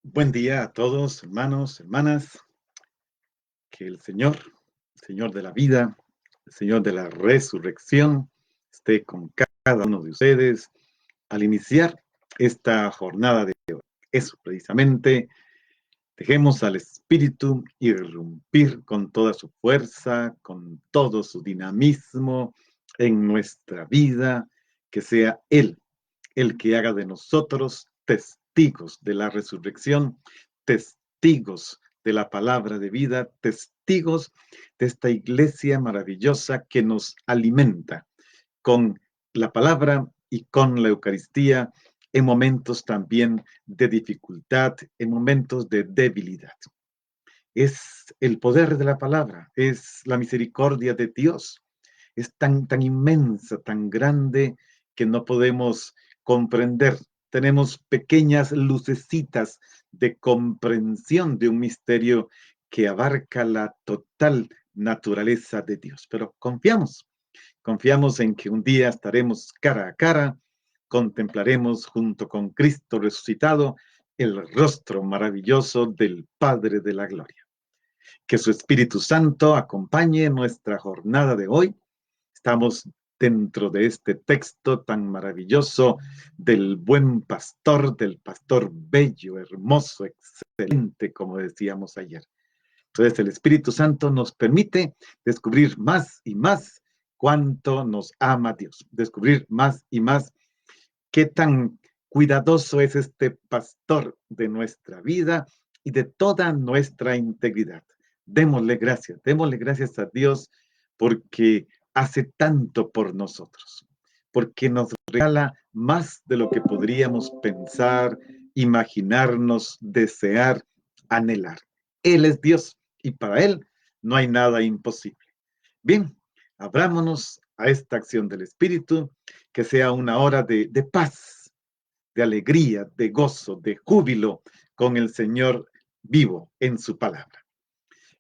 Buen día a todos, hermanos, hermanas. Que el Señor de la vida, el Señor de la resurrección, esté con cada uno de ustedes al iniciar esta jornada de hoy. Eso, precisamente, dejemos al Espíritu irrumpir con toda su fuerza, con todo su dinamismo en nuestra vida, que sea Él el que haga de nosotros testigos de la resurrección, testigos de la palabra de vida, testigos de esta iglesia maravillosa que nos alimenta con la palabra y con la Eucaristía en momentos también de dificultad, en momentos de debilidad. Es el poder de la palabra, es la misericordia de Dios. Es tan inmensa, tan grande, que no podemos comprender. Tenemos pequeñas lucecitas de comprensión de un misterio que abarca la total naturaleza de Dios. Pero confiamos en que un día estaremos cara a cara, contemplaremos junto con Cristo resucitado el rostro maravilloso del Padre de la Gloria. Que su Espíritu Santo acompañe nuestra jornada de hoy. Estamos dentro de este texto tan maravilloso del buen pastor, del pastor bello, hermoso, excelente, como decíamos ayer. Entonces el Espíritu Santo nos permite descubrir más y más cuánto nos ama Dios, descubrir más y más qué tan cuidadoso es este pastor de nuestra vida y de toda nuestra integridad. Démosle gracias a Dios porque hace tanto por nosotros, porque nos regala más de lo que podríamos pensar, imaginarnos, desear, anhelar. Él es Dios y para Él no hay nada imposible. Bien, abrámonos a esta acción del Espíritu, que sea una hora de paz, de alegría, de gozo, de júbilo con el Señor vivo en su palabra.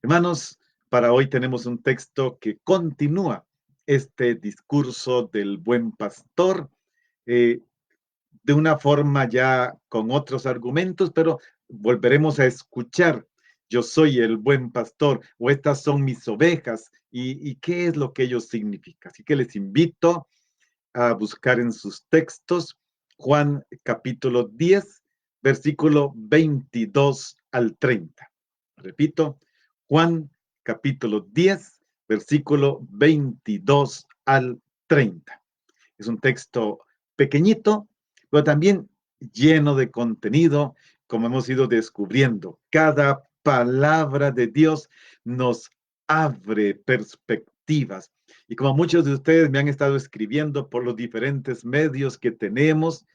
Hermanos, para hoy tenemos un texto que continúa este discurso del buen pastor, eh, de una forma ya con otros argumentos, pero volveremos a escuchar. Yo soy el buen pastor, o estas son mis ovejas, y qué es lo que ello significa. Así que les invito a buscar en sus textos Juan capítulo 10, versículo 22 al 30. Repito, Juan capítulo 10, versículo 22 al 30. Es un texto pequeñito, pero también lleno de contenido, como hemos ido descubriendo. Cada palabra de Dios nos abre perspectivas. Y como muchos de ustedes me han estado escribiendo por los diferentes medios que tenemos,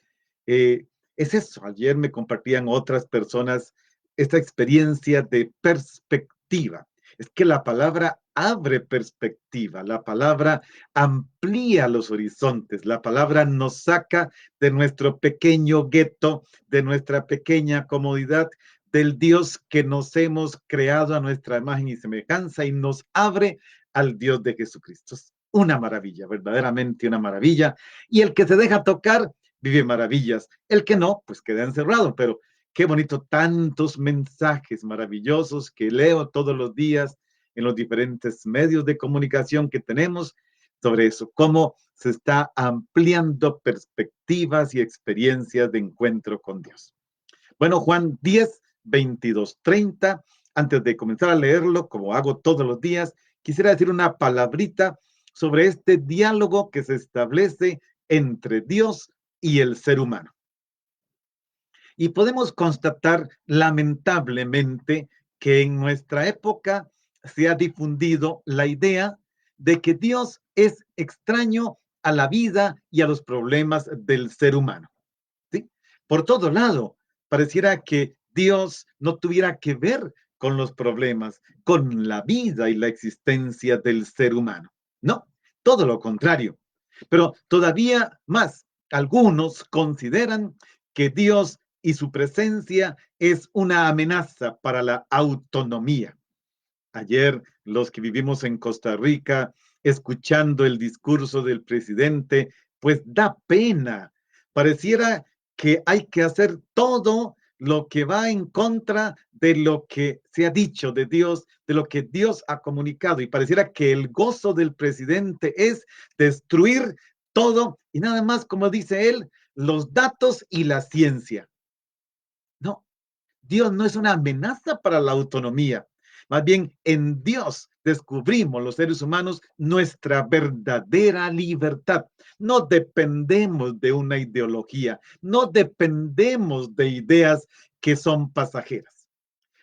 eh, es eso. Ayer me compartían otras personas esta experiencia de perspectiva. Es que la palabra abre perspectiva, la palabra amplía los horizontes, la palabra nos saca de nuestro pequeño gueto, de nuestra pequeña comodidad, del Dios que nos hemos creado a nuestra imagen y semejanza y nos abre al Dios de Jesucristo. Es una maravilla, verdaderamente una maravilla. Y el que se deja tocar vive maravillas. El que no, pues queda encerrado, pero qué bonito, tantos mensajes maravillosos que leo todos los días en los diferentes medios de comunicación que tenemos sobre eso, cómo se está ampliando perspectivas y experiencias de encuentro con Dios. Bueno, Juan 10, 22, 30, antes de comenzar a leerlo, como hago todos los días, quisiera decir una palabrita sobre este diálogo que se establece entre Dios y el ser humano. Y podemos constatar lamentablemente que en nuestra época se ha difundido la idea de que Dios es extraño a la vida y a los problemas del ser humano. ¿Sí? Por todo lado, pareciera que Dios no tuviera que ver con los problemas, con la vida y la existencia del ser humano. No, todo lo contrario. Pero todavía más, algunos consideran que Dios y su presencia es una amenaza para la autonomía. Ayer, los que vivimos en Costa Rica, escuchando el discurso del presidente, pues da pena. Pareciera que hay que hacer todo lo que va en contra de lo que se ha dicho de Dios, de lo que Dios ha comunicado. Y pareciera que el gozo del presidente es destruir todo y nada más, como dice él, los datos y la ciencia. No, Dios no es una amenaza para la autonomía. Más bien, en Dios descubrimos los seres humanos nuestra verdadera libertad. No dependemos de una ideología, no dependemos de ideas que son pasajeras.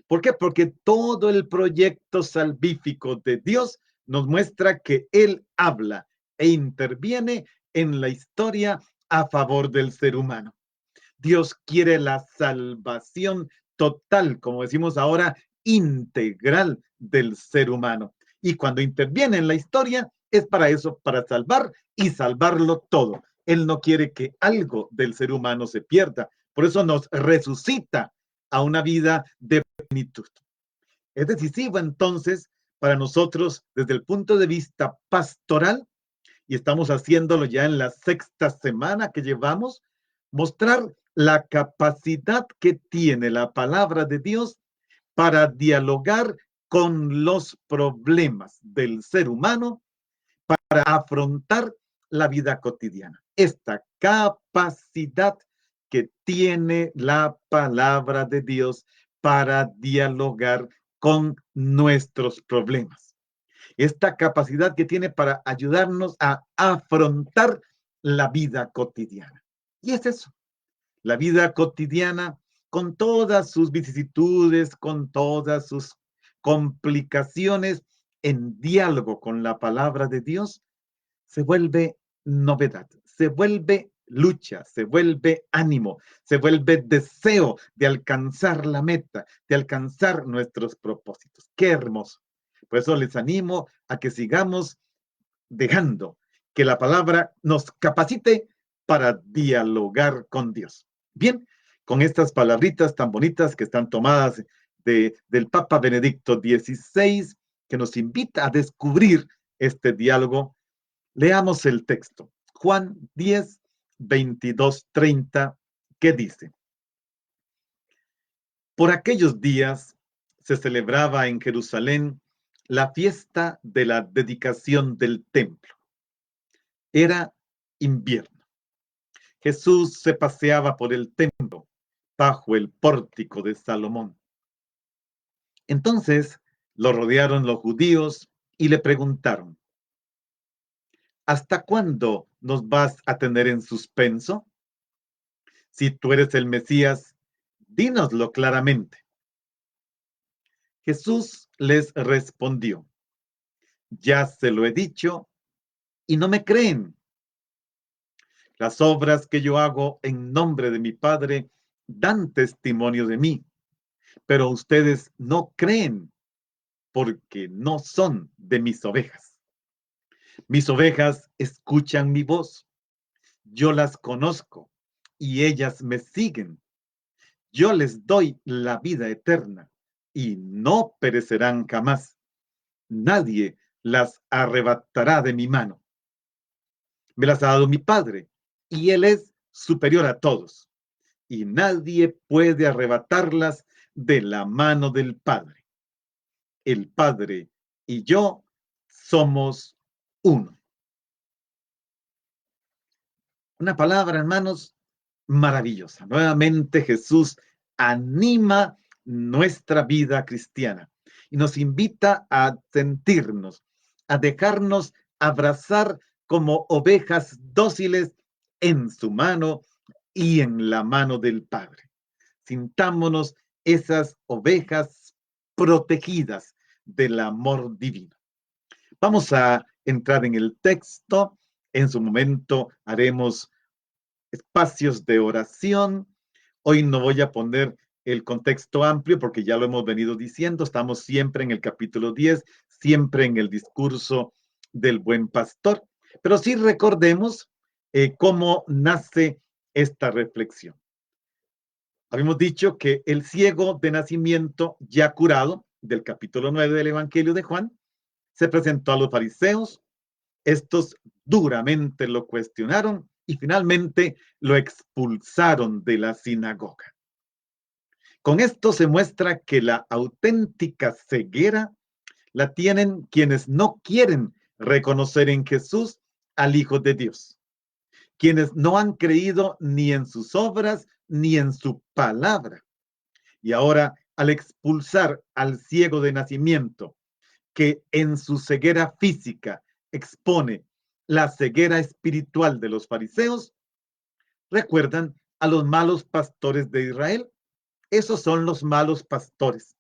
¿Por qué? Porque todo el proyecto salvífico de Dios nos muestra que Él habla e interviene en la historia a favor del ser humano. Dios quiere la salvación total, como decimos ahora, integral del ser humano. Y cuando interviene en la historia, es para eso, para salvar y salvarlo todo. Él no quiere que algo del ser humano se pierda. Por eso nos resucita a una vida de plenitud. Es decisivo entonces para nosotros desde el punto de vista pastoral, y estamos haciéndolo ya en la sexta semana que llevamos, mostrar la capacidad que tiene la palabra de Dios para dialogar con los problemas del ser humano, para afrontar la vida cotidiana. Esta capacidad que tiene la palabra de Dios para dialogar con nuestros problemas. Esta capacidad que tiene para ayudarnos a afrontar la vida cotidiana. Y es eso, la vida cotidiana con todas sus vicisitudes, con todas sus complicaciones, en diálogo con la palabra de Dios, se vuelve novedad, se vuelve lucha, se vuelve ánimo, se vuelve deseo de alcanzar la meta, de alcanzar nuestros propósitos. Qué hermoso. Por eso les animo a que sigamos dejando que la palabra nos capacite para dialogar con Dios. Bien, con estas palabritas tan bonitas que están tomadas del Papa Benedicto XVI, que nos invita a descubrir este diálogo, leamos el texto. Juan 10, 22, 30, que dice: Por aquellos días se celebraba en Jerusalén la fiesta de la dedicación del templo. Era invierno. Jesús se paseaba por el templo bajo el pórtico de Salomón. Entonces lo rodearon los judíos y le preguntaron: ¿Hasta cuándo nos vas a tener en suspenso? Si tú eres el Mesías, dínoslo claramente. Jesús les respondió: Ya se lo he dicho y no me creen. Las obras que yo hago en nombre de mi Padre dan testimonio de mí, pero ustedes no creen porque no son de mis ovejas. Mis ovejas escuchan mi voz, yo las conozco y ellas me siguen. Yo les doy la vida eterna y no perecerán jamás. Nadie las arrebatará de mi mano. Me las ha dado mi Padre y Él es superior a todos y nadie puede arrebatarlas de la mano del Padre. El Padre y yo somos uno. Una palabra, hermanos, maravillosa. Nuevamente Jesús anima nuestra vida cristiana y nos invita a sentirnos, a dejarnos abrazar como ovejas dóciles en su mano y en la mano del Padre. Sintámonos esas ovejas protegidas del amor divino. Vamos a entrar en el texto. En su momento haremos espacios de oración. Hoy no voy a poner el contexto amplio porque ya lo hemos venido diciendo. Estamos siempre en el capítulo 10, siempre en el discurso del buen pastor. Pero sí recordemos cómo nace esta reflexión. Habíamos dicho que el ciego de nacimiento ya curado, del capítulo 9 del Evangelio de Juan, se presentó a los fariseos. Estos duramente lo cuestionaron y finalmente lo expulsaron de la sinagoga. Con esto se muestra que la auténtica ceguera la tienen quienes no quieren reconocer en Jesús al Hijo de Dios, quienes no han creído ni en sus obras ni en su palabra. Y ahora, al expulsar al ciego de nacimiento, que en su ceguera física expone la ceguera espiritual de los fariseos, recuerdan a los malos pastores de Israel. Esos son los malos pastores,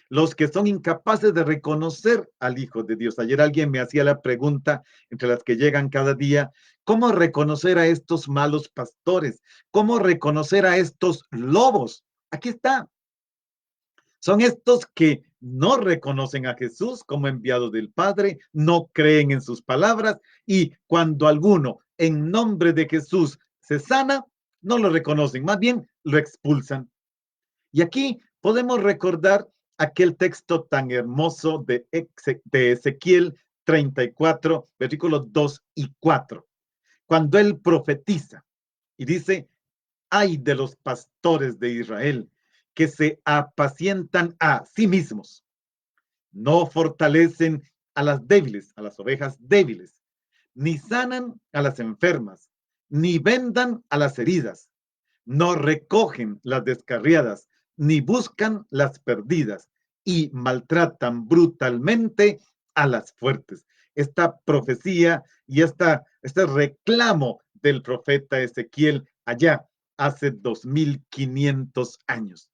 los que son incapaces de reconocer al Hijo de Dios. Ayer alguien me hacía la pregunta, entre las que llegan cada día, ¿cómo reconocer a estos malos pastores? ¿Cómo reconocer a estos lobos? Aquí está. Son estos que no reconocen a Jesús como enviado del Padre, no creen en sus palabras, y cuando alguno en nombre de Jesús se sana, no lo reconocen, más bien lo expulsan. Y aquí podemos recordar aquel texto tan hermoso de Ezequiel 34, versículos 2 y 4, cuando él profetiza y dice: ay de los pastores de Israel, que se apacientan a sí mismos, no fortalecen a las débiles, a las ovejas débiles, ni sanan a las enfermas, ni vendan a las heridas, no recogen las descarriadas, ni buscan las perdidas, y maltratan brutalmente a las fuertes. Esta profecía y este reclamo del profeta Ezequiel allá hace 2500 años.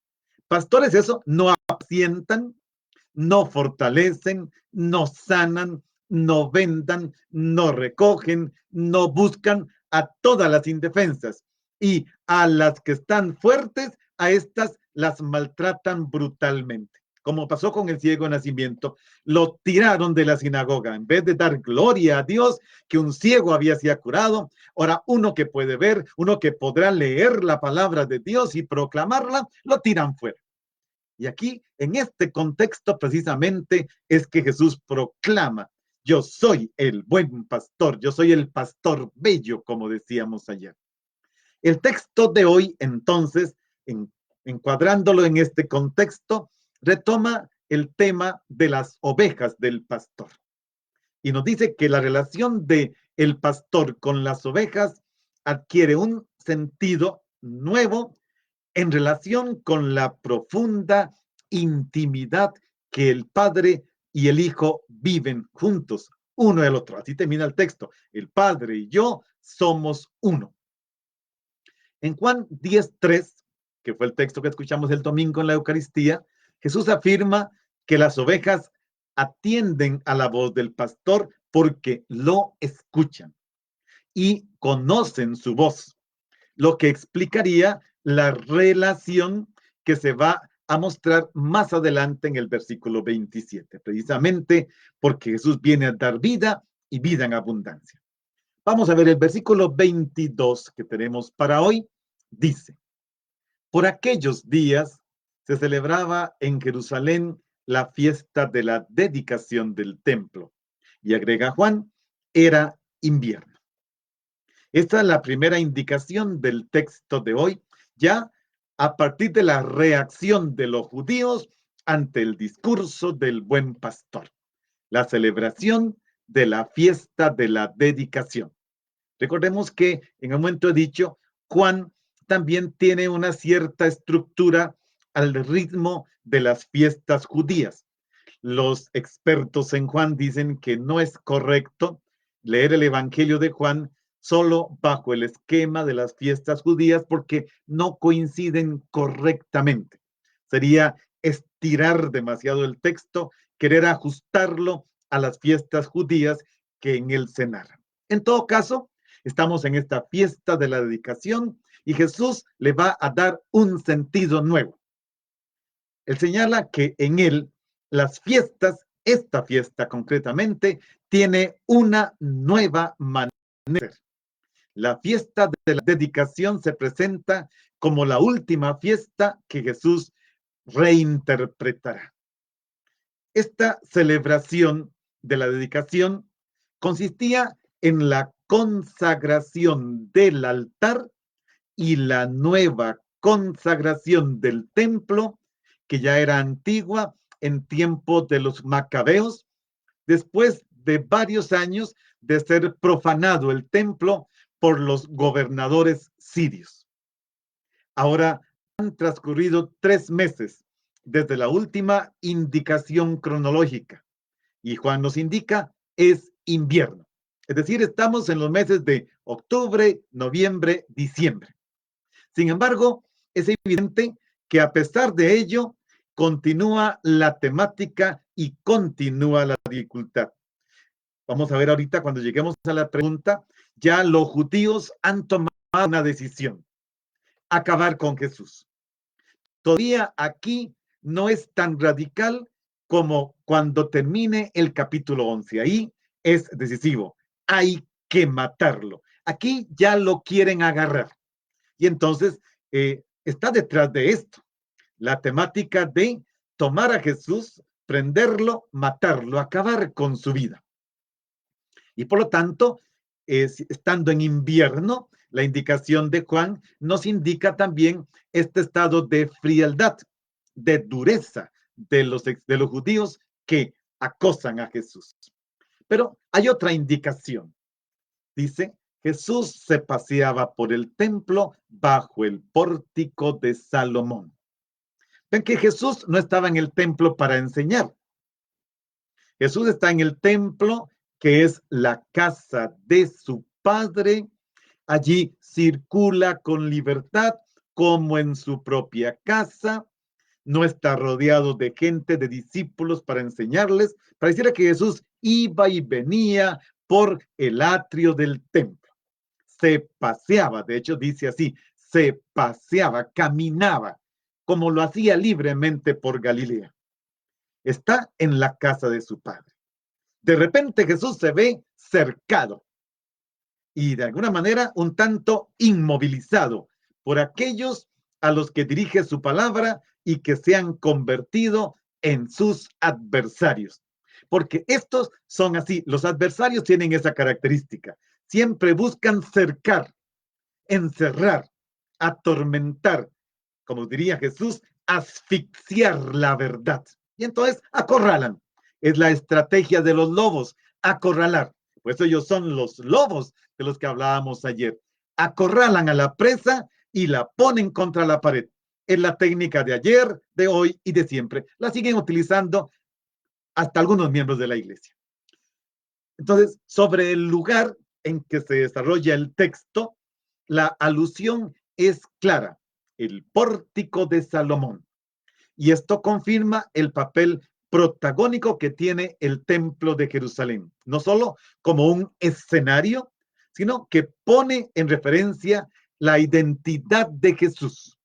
Pastores, eso, no apacientan, no fortalecen, no sanan, no vendan, no recogen, no buscan a todas las indefensas, y a las que están fuertes, a estas las maltratan brutalmente. Como pasó con el ciego de nacimiento, lo tiraron de la sinagoga. En vez de dar gloria a Dios, que un ciego había sido curado, ahora uno que puede ver, uno que podrá leer la palabra de Dios y proclamarla, lo tiran fuera. Y aquí, en este contexto precisamente, es que Jesús proclama: yo soy el buen pastor, yo soy el pastor bello, como decíamos ayer. El texto de hoy, entonces, encuadrándolo en este contexto, retoma el tema de las ovejas del pastor. Y nos dice que la relación de el pastor con las ovejas adquiere un sentido nuevo en relación con la profunda intimidad que el Padre y el Hijo viven juntos, uno y el otro. Así termina el texto: el Padre y yo somos uno. En Juan 10:3, que fue el texto que escuchamos el domingo en la Eucaristía, Jesús afirma que las ovejas atienden a la voz del pastor porque lo escuchan y conocen su voz, lo que explicaría la relación que se va a mostrar más adelante en el versículo 27, precisamente porque Jesús viene a dar vida y vida en abundancia. Vamos a ver el versículo 22 que tenemos para hoy. Dice: por aquellos días se celebraba en Jerusalén la fiesta de la dedicación del templo. Y agrega Juan, era invierno. Esta es la primera indicación del texto de hoy, ya a partir de la reacción de los judíos ante el discurso del buen pastor, la celebración de la fiesta de la dedicación. Recordemos que en un momento he dicho, Juan también tiene una cierta estructura al ritmo de las fiestas judías. Los expertos en Juan dicen que no es correcto leer el Evangelio de Juan solo bajo el esquema de las fiestas judías porque no coinciden correctamente. Sería estirar demasiado el texto, querer ajustarlo a las fiestas judías que en él se narran. En todo caso, estamos en esta fiesta de la dedicación y Jesús le va a dar un sentido nuevo. Él señala que en él las fiestas, esta fiesta concretamente, tiene una nueva manera de ser. La fiesta de la dedicación se presenta como la última fiesta que Jesús reinterpretará. Esta celebración de la dedicación consistía en la consagración del altar y la nueva consagración del templo, que ya era antigua en tiempos de los macabeos, después de varios años de ser profanado el templo por los gobernadores sirios. Ahora han transcurrido 3 meses desde la última indicación cronológica y Juan nos indica es invierno. Es decir, estamos en los meses de octubre, noviembre, diciembre. Sin embargo, es evidente que a pesar de ello, continúa la temática y continúa la dificultad. Vamos a ver ahorita cuando lleguemos a la pregunta, ya los judíos han tomado una decisión, acabar con Jesús. Todavía aquí no es tan radical como cuando termine el capítulo 11. Ahí es decisivo, hay que matarlo. Aquí ya lo quieren agarrar. Y entonces está detrás de esto la temática de tomar a Jesús, prenderlo, matarlo, acabar con su vida. Y por lo tanto, estando en invierno, la indicación de Juan nos indica también este estado de frialdad, de dureza de los judíos que acosan a Jesús. Pero hay otra indicación. Dice, Jesús se paseaba por el templo bajo el pórtico de Salomón. Ven que Jesús no estaba en el templo para enseñar. Jesús está en el templo, que es la casa de su Padre. Allí circula con libertad, como en su propia casa. No está rodeado de gente, de discípulos para enseñarles. Pareciera que Jesús iba y venía por el atrio del templo. Se paseaba, de hecho dice así, se paseaba, caminaba, como lo hacía libremente por Galilea. Está en la casa de su Padre. De repente Jesús se ve cercado y de alguna manera un tanto inmovilizado por aquellos a los que dirige su palabra y que se han convertido en sus adversarios. Porque estos son así, los adversarios tienen esa característica. Siempre buscan cercar, encerrar, atormentar, como diría Jesús, asfixiar la verdad. Y entonces acorralan. Es la estrategia de los lobos, acorralar. Pues ellos son los lobos de los que hablábamos ayer. Acorralan a la presa y la ponen contra la pared. Es la técnica de ayer, de hoy y de siempre. La siguen utilizando hasta algunos miembros de la iglesia. Entonces, sobre el lugar en que se desarrolla el texto, la alusión es clara, el pórtico de Salomón. Y esto confirma el papel protagónico que tiene el templo de Jerusalén, no solo como un escenario, sino que pone en referencia la identidad de Jesús.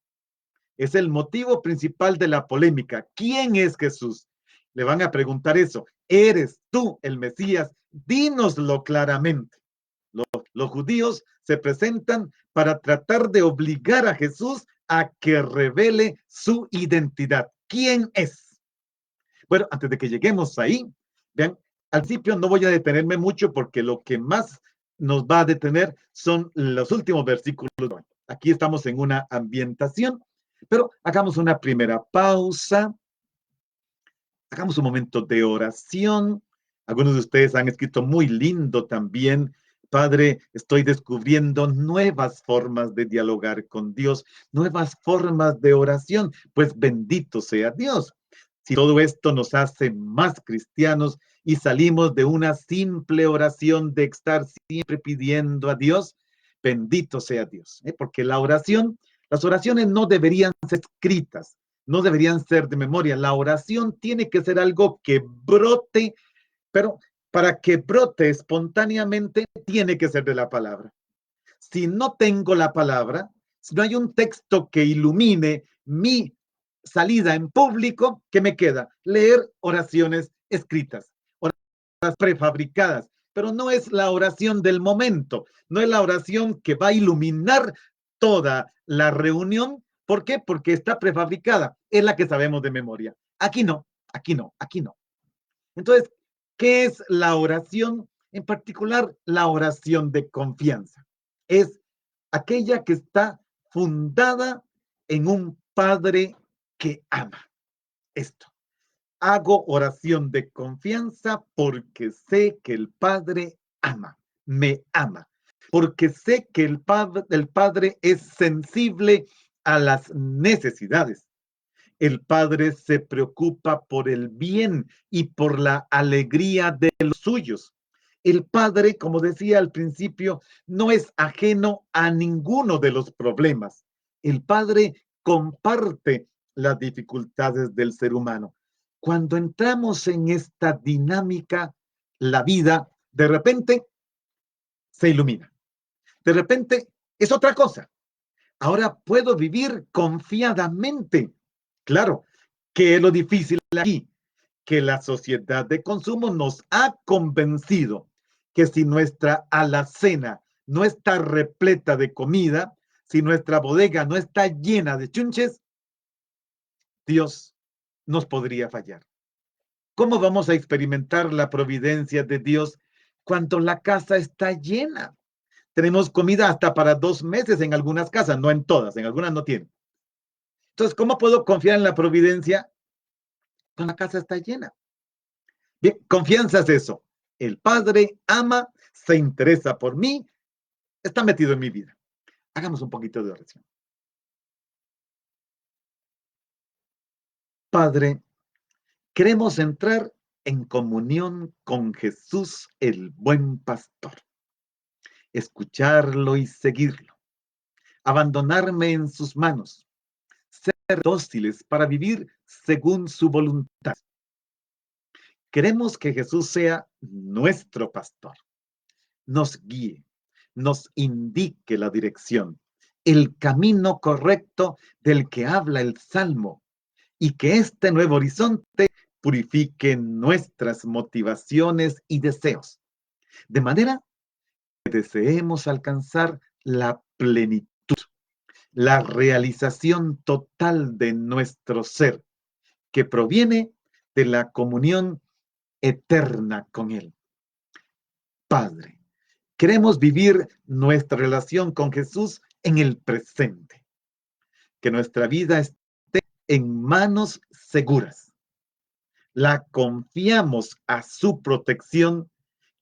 Es el motivo principal de la polémica. ¿Quién es Jesús? Le van a preguntar eso. ¿Eres tú el Mesías? Dínoslo claramente. Los judíos se presentan para tratar de obligar a Jesús a que revele su identidad. ¿Quién es? Bueno, antes de que lleguemos ahí, vean, al principio no voy a detenerme mucho porque lo que más nos va a detener son los últimos versículos. Aquí estamos en una ambientación, pero hagamos una primera pausa, hagamos un momento de oración. Algunos de ustedes han escrito muy lindo también. Padre, estoy descubriendo nuevas formas de dialogar con Dios, nuevas formas de oración. Pues bendito sea Dios. Si todo esto nos hace más cristianos y salimos de una simple oración de estar siempre pidiendo a Dios, bendito sea Dios. Porque la oración, las oraciones no deberían ser escritas, no deberían ser de memoria. La oración tiene que ser algo que brote, pero para que brote espontáneamente tiene que ser de la palabra. Si no tengo la palabra, si no hay un texto que ilumine mi salida en público, ¿qué me queda? Leer oraciones escritas, oraciones prefabricadas, pero no es la oración del momento, no es la oración que va a iluminar toda la reunión. ¿Por qué? Porque está prefabricada, es la que sabemos de memoria. Aquí no, aquí no, aquí no. Entonces, ¿qué es la oración? En particular, la oración de confianza. Es aquella que está fundada en un Padre que ama. Esto. Hago oración de confianza porque sé que el Padre ama, me ama, porque sé que el Padre es sensible a las necesidades. El Padre se preocupa por el bien y por la alegría de los suyos. El Padre, como decía al principio, no es ajeno a ninguno de los problemas. El Padre comparte las dificultades del ser humano. Cuando entramos en esta dinámica, la vida de repente se ilumina. De repente es otra cosa. Ahora puedo vivir confiadamente. Claro, que es lo difícil aquí, que la sociedad de consumo nos ha convencido que si nuestra alacena no está repleta de comida, si nuestra bodega no está llena de chunches, Dios nos podría fallar. ¿Cómo vamos a experimentar la providencia de Dios cuando la casa está llena? Tenemos comida hasta para 2 meses en algunas casas, no en todas, en algunas no tienen. Entonces, ¿cómo puedo confiar en la providencia cuando la casa está llena? Bien, confianza es eso. El Padre ama, se interesa por mí, está metido en mi vida. Hagamos un poquito de oración. Padre, queremos entrar en comunión con Jesús, el buen pastor, escucharlo y seguirlo, abandonarme en sus manos, ser dóciles para vivir según su voluntad. Queremos que Jesús sea nuestro pastor, nos guíe, nos indique la dirección, el camino correcto del que habla el Salmo, y que este nuevo horizonte purifique nuestras motivaciones y deseos, de manera que deseemos alcanzar la plenitud, la realización total de nuestro ser, que proviene de la comunión eterna con Él. Padre, queremos vivir nuestra relación con Jesús en el presente, que nuestra vida esté en manos seguras. La confiamos a su protección,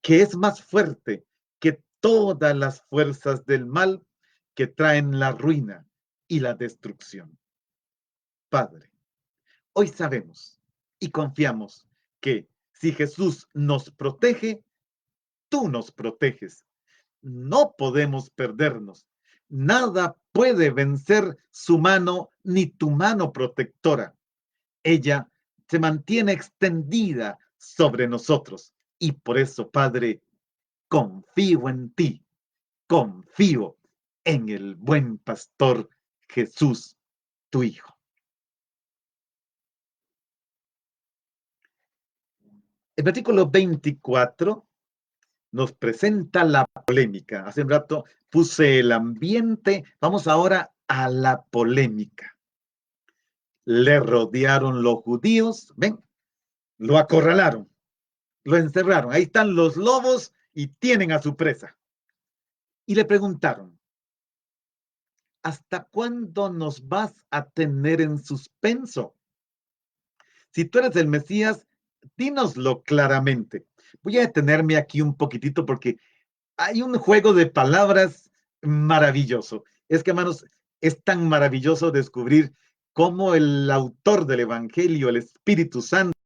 que es más fuerte que todas las fuerzas del mal que traen la ruina y la destrucción. Padre, hoy sabemos y confiamos que si Jesús nos protege, tú nos proteges. No podemos perdernos. Nada puede vencer su mano ni tu mano protectora. Ella se mantiene extendida sobre nosotros. Y por eso, Padre, confío en ti, confío en el buen pastor Jesús, tu Hijo. El versículo 24 nos presenta la polémica. Hace un rato puse el ambiente, vamos ahora a la polémica. Le rodearon los judíos, ven, lo acorralaron, lo encerraron. Ahí están los lobos y tienen a su presa. Y le preguntaron, ¿hasta cuándo nos vas a tener en suspenso? Si tú eres el Mesías, dínoslo claramente. Voy a detenerme aquí un poquitito porque hay un juego de palabras maravilloso. Es que, hermanos, es tan maravilloso descubrir cómo el autor del Evangelio, el Espíritu Santo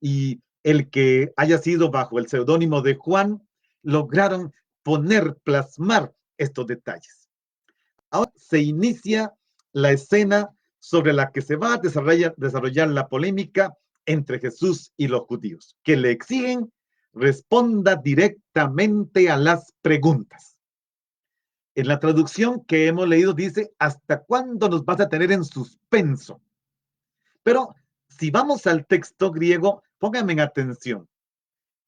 y el que haya sido bajo el seudónimo de Juan, lograron plasmar estos detalles. Ahora se inicia la escena sobre la que se va a desarrollar la polémica entre Jesús y los judíos, que le exigen responda directamente a las preguntas. En la traducción que hemos leído dice, ¿hasta cuándo nos vas a tener en suspenso? Pero si vamos al texto griego, pónganme en atención.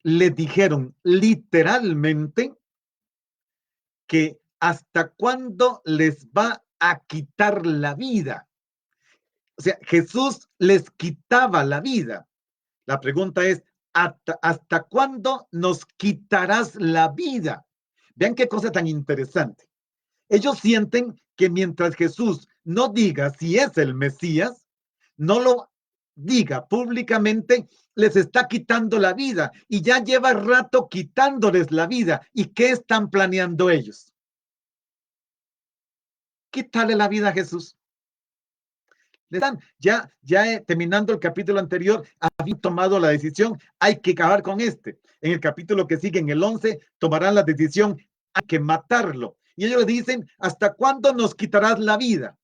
Le dijeron literalmente que hasta cuándo les va a quitar la vida. O sea, Jesús les quitaba la vida. La pregunta es, ¿hasta cuándo nos quitarás la vida? Vean qué cosa tan interesante. Ellos sienten que mientras Jesús no diga si es el Mesías, no lo diga públicamente, les está quitando la vida y ya lleva rato quitándoles la vida. ¿Y qué están planeando ellos? Quitarle la vida a Jesús. Terminando el capítulo anterior, habían tomado la decisión, hay que acabar con este. En el capítulo que sigue, en el 11, tomarán la decisión, hay que matarlo. Y ellos dicen, ¿hasta cuándo nos quitarás la vida?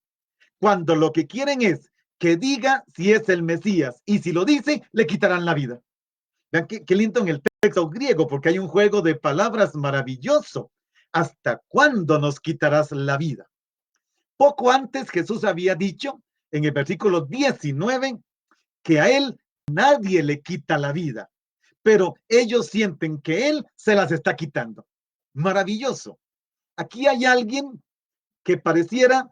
Cuando lo que quieren es que diga si es el Mesías, y si lo dice, le quitarán la vida. Vean qué lindo en el texto griego, porque hay un juego de palabras maravilloso. ¿Hasta cuándo nos quitarás la vida? Poco antes Jesús había dicho, en el versículo 19, que a él nadie le quita la vida, pero ellos sienten que él se las está quitando. Maravilloso. Aquí hay alguien que pareciera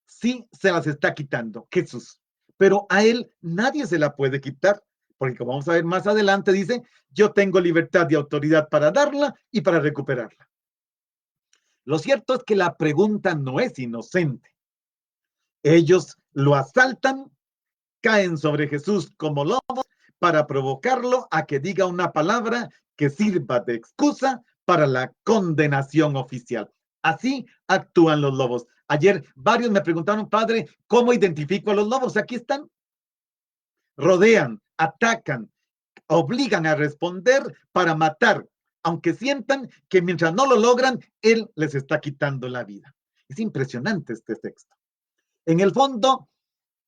sí se las está quitando, Jesús, pero a él nadie se la puede quitar, porque como vamos a ver más adelante, dice, yo tengo libertad y autoridad para darla y para recuperarla. Lo cierto es que la pregunta no es inocente. Ellos lo asaltan, caen sobre Jesús como lobos para provocarlo a que diga una palabra que sirva de excusa para la condenación oficial. Así actúan los lobos. Ayer varios me preguntaron, padre, ¿cómo identifico a los lobos? Aquí están. Rodean, atacan, obligan a responder para matar, aunque sientan que mientras no lo logran, él les está quitando la vida. Es impresionante este texto. En el fondo,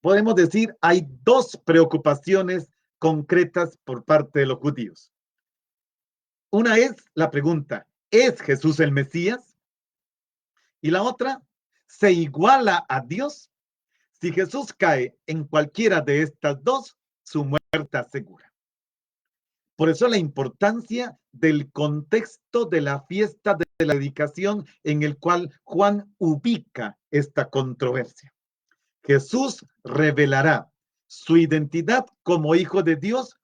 podemos decir, hay dos preocupaciones concretas por parte de los judíos. Una es la pregunta, ¿es Jesús el Mesías? Y la otra, ¿se iguala a Dios? Si Jesús cae en cualquiera de estas dos, su muerte asegura. Por eso la importancia del contexto de la fiesta de la dedicación en el cual Juan ubica esta controversia. Jesús revelará su identidad como hijo de Dios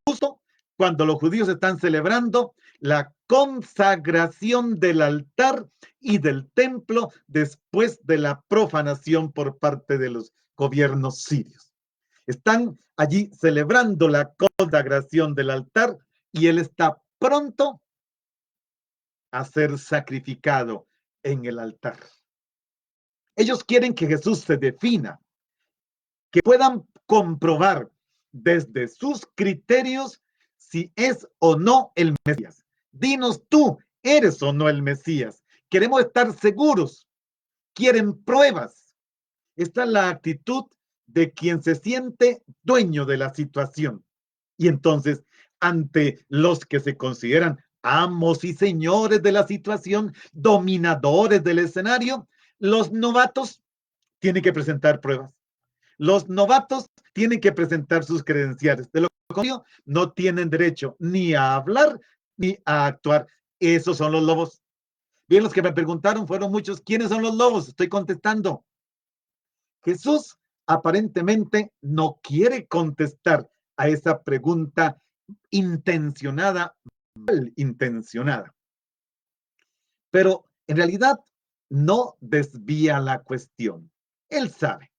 justo cuando los judíos están celebrando la consagración del altar y del templo después de la profanación por parte de los gobiernos sirios. Están allí celebrando la consagración del altar y él está pronto a ser sacrificado en el altar. Ellos quieren que Jesús se defina, que puedan comprobar desde sus criterios si es o no el Mesías. Dinos tú, ¿eres o no el Mesías? Queremos estar seguros. Quieren pruebas. Esta es la actitud de quien se siente dueño de la situación. Y entonces, ante los que se consideran amos y señores de la situación, dominadores del escenario, los novatos tienen que presentar pruebas. Los novatos tienen que presentar sus credenciales. De lo contrario, no tienen derecho ni a hablar ni a actuar. Esos son los lobos. Bien, los que me preguntaron fueron muchos. ¿Quiénes son los lobos? Estoy contestando. Jesús aparentemente no quiere contestar a esa pregunta intencionada, mal intencionada. Pero en realidad no desvía la cuestión. Él sabe.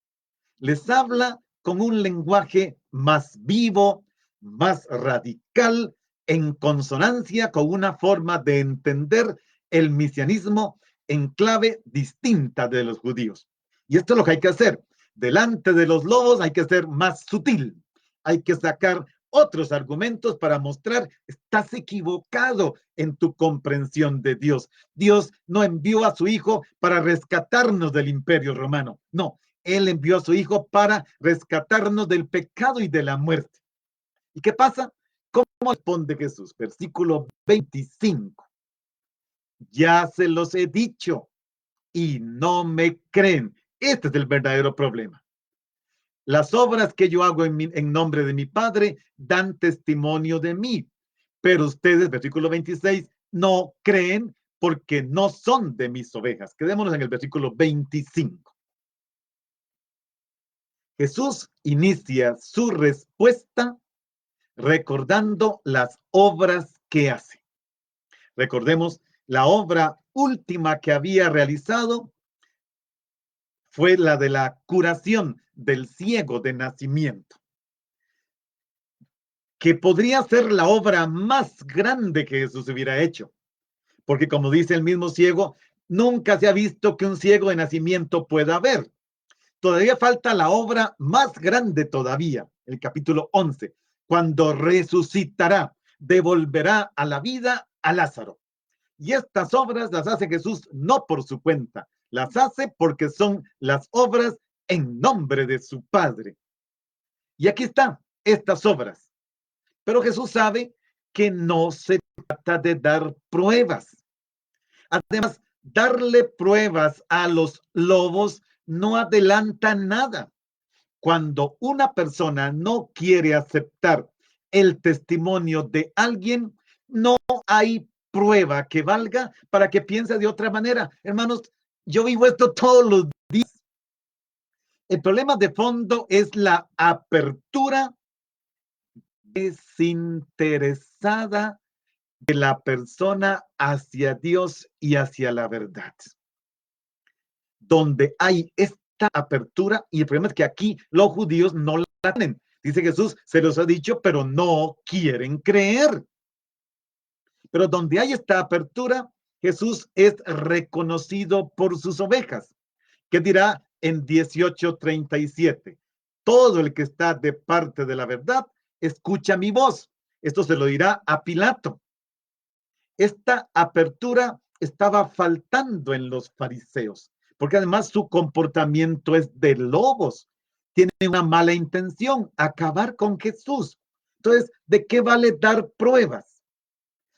Les habla con un lenguaje más vivo, más radical, en consonancia con una forma de entender el mesianismo en clave distinta de los judíos. Y esto es lo que hay que hacer. Delante de los lobos hay que ser más sutil. Hay que sacar otros argumentos para mostrar, estás equivocado en tu comprensión de Dios. Dios no envió a su Hijo para rescatarnos del Imperio Romano. No, Él envió a su Hijo para rescatarnos del pecado y de la muerte. ¿Y qué pasa? ¿Cómo responde Jesús? Versículo 25. Ya se los he dicho y no me creen. Este es el verdadero problema. Las obras que yo hago en nombre de mi Padre dan testimonio de mí. Pero ustedes, versículo 26, no creen porque no son de mis ovejas. Quedémonos en el versículo 25. Jesús inicia su respuesta recordando las obras que hace. Recordemos la obra última que había realizado fue la de la curación del ciego de nacimiento, que podría ser la obra más grande que Jesús hubiera hecho, porque como dice el mismo ciego, nunca se ha visto que un ciego de nacimiento pueda ver. Todavía falta la obra más grande todavía, el capítulo 11, cuando resucitará, devolverá a la vida a Lázaro. Y estas obras las hace Jesús no por su cuenta, las hace porque son las obras en nombre de su Padre. Y aquí están estas obras. Pero Jesús sabe que no se trata de dar pruebas. Además, darle pruebas a los lobos no adelanta nada. Cuando una persona no quiere aceptar el testimonio de alguien, no hay prueba que valga para que piense de otra manera. Hermanos, yo vivo esto todos los días. El problema de fondo es la apertura desinteresada de la persona hacia Dios y hacia la verdad. Donde hay esta apertura, y el problema es que aquí los judíos no la tienen. Dice Jesús, se los ha dicho, pero no quieren creer. Pero donde hay esta apertura, Jesús es reconocido por sus ovejas. ¿Qué dirá en 18:37? Todo el que está de parte de la verdad, escucha mi voz. Esto se lo dirá a Pilato. Esta apertura estaba faltando en los fariseos, porque además su comportamiento es de lobos. Tiene una mala intención, acabar con Jesús. Entonces, ¿de qué vale dar pruebas?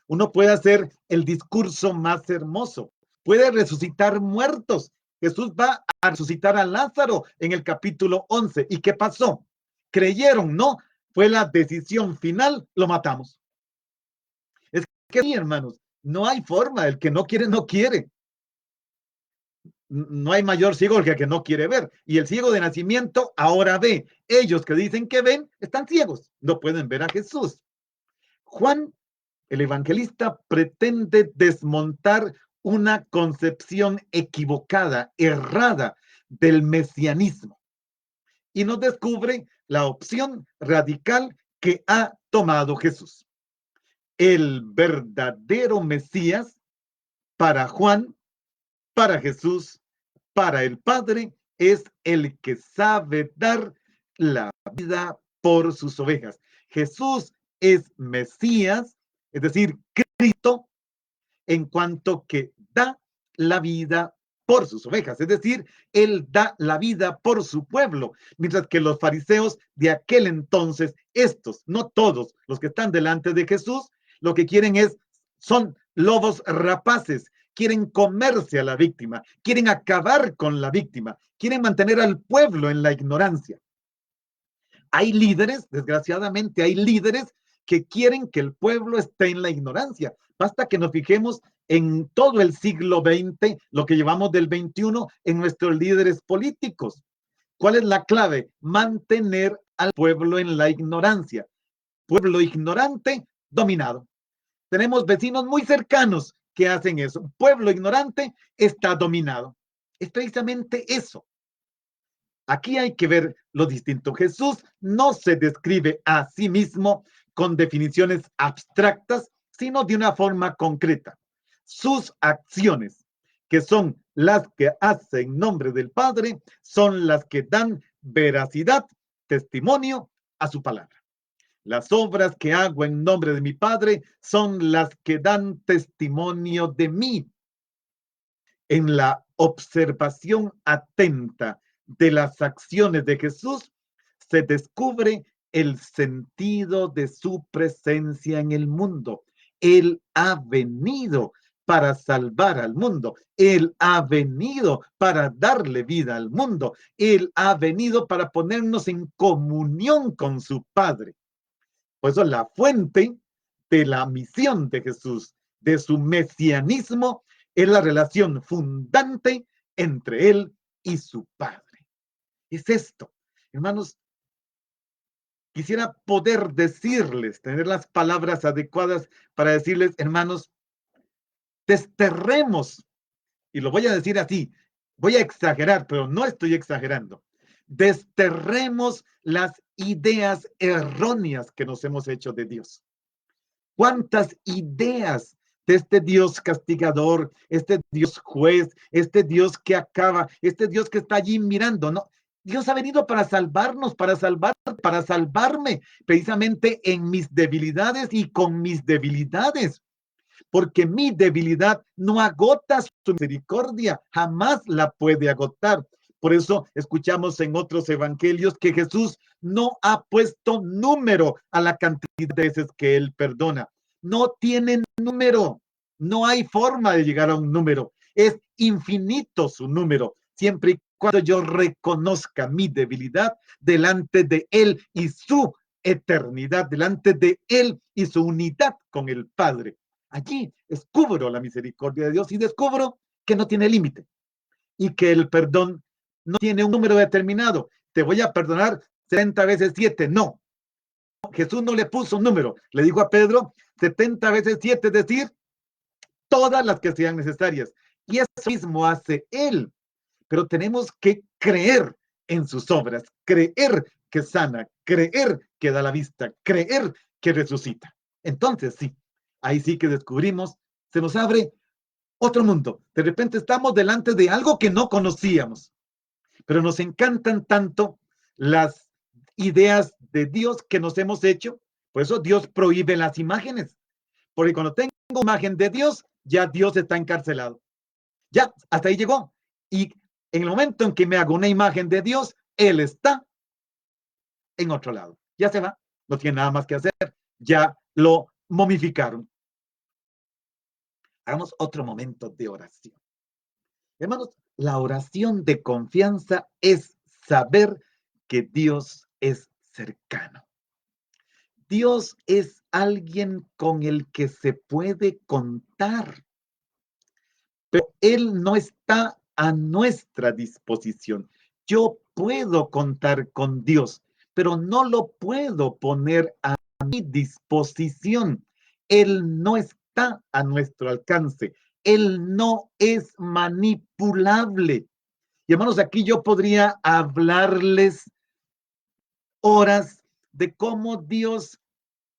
Uno puede hacer el discurso más hermoso, puede resucitar muertos. Jesús va a resucitar a Lázaro en el capítulo 11. ¿Y qué pasó? Creyeron, ¿no? Fue la decisión final, lo matamos. Es que sí, hermanos, no hay forma, el que no quiere, no quiere. No hay mayor ciego que el que no quiere ver. Y el ciego de nacimiento ahora ve. Ellos que dicen que ven, están ciegos, no pueden ver a Jesús. Juan, el evangelista, pretende desmontar una concepción equivocada, errada del mesianismo. Y nos descubre la opción radical que ha tomado Jesús. El verdadero Mesías para Juan, para Jesús, para el Padre, es el que sabe dar la vida por sus ovejas. Jesús es Mesías, es decir, Cristo, en cuanto que da la vida por sus ovejas, es decir, Él da la vida por su pueblo, mientras que los fariseos de aquel entonces, estos, no todos los que están delante de Jesús, lo que quieren son lobos rapaces, quieren comerse a la víctima, quieren acabar con la víctima, quieren mantener al pueblo en la ignorancia. Hay líderes, desgraciadamente, hay líderes que quieren que el pueblo esté en la ignorancia. Basta que nos fijemos en todo el siglo XX, lo que llevamos del XXI, en nuestros líderes políticos. ¿Cuál es la clave? Mantener al pueblo en la ignorancia. Pueblo ignorante, dominado. Tenemos vecinos muy cercanos que hacen eso. Pueblo ignorante está dominado. Es precisamente eso. Aquí hay que ver lo distinto. Jesús no se describe a sí mismo con definiciones abstractas, sino de una forma concreta. Sus acciones, que son las que hace en nombre del Padre, son las que dan veracidad, testimonio a su palabra. Las obras que hago en nombre de mi Padre son las que dan testimonio de mí. En la observación atenta de las acciones de Jesús, se descubre el sentido de su presencia en el mundo. Él ha venido para salvar al mundo. Él ha venido para darle vida al mundo. Él ha venido para ponernos en comunión con su Padre. Por eso la fuente de la misión de Jesús, de su mesianismo, es la relación fundante entre él y su Padre. Es esto, hermanos. Quisiera poder decirles, tener las palabras adecuadas para decirles, hermanos, desterremos, y lo voy a decir así, Voy a exagerar, pero no estoy exagerando. Desterremos las ideas erróneas que nos hemos hecho de Dios. ¿Cuántas ideas de este Dios castigador, este Dios juez, este Dios que acaba, este Dios que está allí mirando? No, Dios ha venido para salvarnos, para salvarme, precisamente en mis debilidades y con mis debilidades. Porque mi debilidad no agota su misericordia, jamás la puede agotar. Por eso escuchamos en otros evangelios que Jesús no ha puesto número a la cantidad de veces que Él perdona. No tiene número, no hay forma de llegar a un número. Es infinito su número, siempre y cuando yo reconozca mi debilidad delante de Él y su eternidad, delante de Él y su unidad con el Padre. Allí descubro la misericordia de Dios y descubro que no tiene límite y que el perdón no tiene un número determinado. Te voy a perdonar 70 veces 7. No, Jesús no le puso un número. Le dijo a Pedro 70 veces 7, es decir, todas las que sean necesarias. Y eso mismo hace Él. Pero tenemos que creer en sus obras, creer que sana, creer que da la vista, creer que resucita. Entonces, sí, ahí sí que descubrimos, se nos abre otro mundo. De repente estamos delante de algo que no conocíamos, pero nos encantan tanto las ideas de Dios que nos hemos hecho. Por eso Dios prohíbe las imágenes, porque cuando tengo imagen de Dios, ya Dios está encarcelado. Ya, hasta ahí llegó. Y en el momento en que me hago una imagen de Dios, Él está en otro lado. Ya se va, no tiene nada más que hacer. Ya lo momificaron. Hagamos otro momento de oración. Hermanos, la oración de confianza es saber que Dios es cercano. Dios es alguien con el que se puede contar, pero Él no está a nuestra disposición. Yo puedo contar con Dios, pero no lo puedo poner a mi disposición. Él no está a nuestro alcance. Él no es manipulable. Y hermanos, aquí yo podría hablarles horas de cómo Dios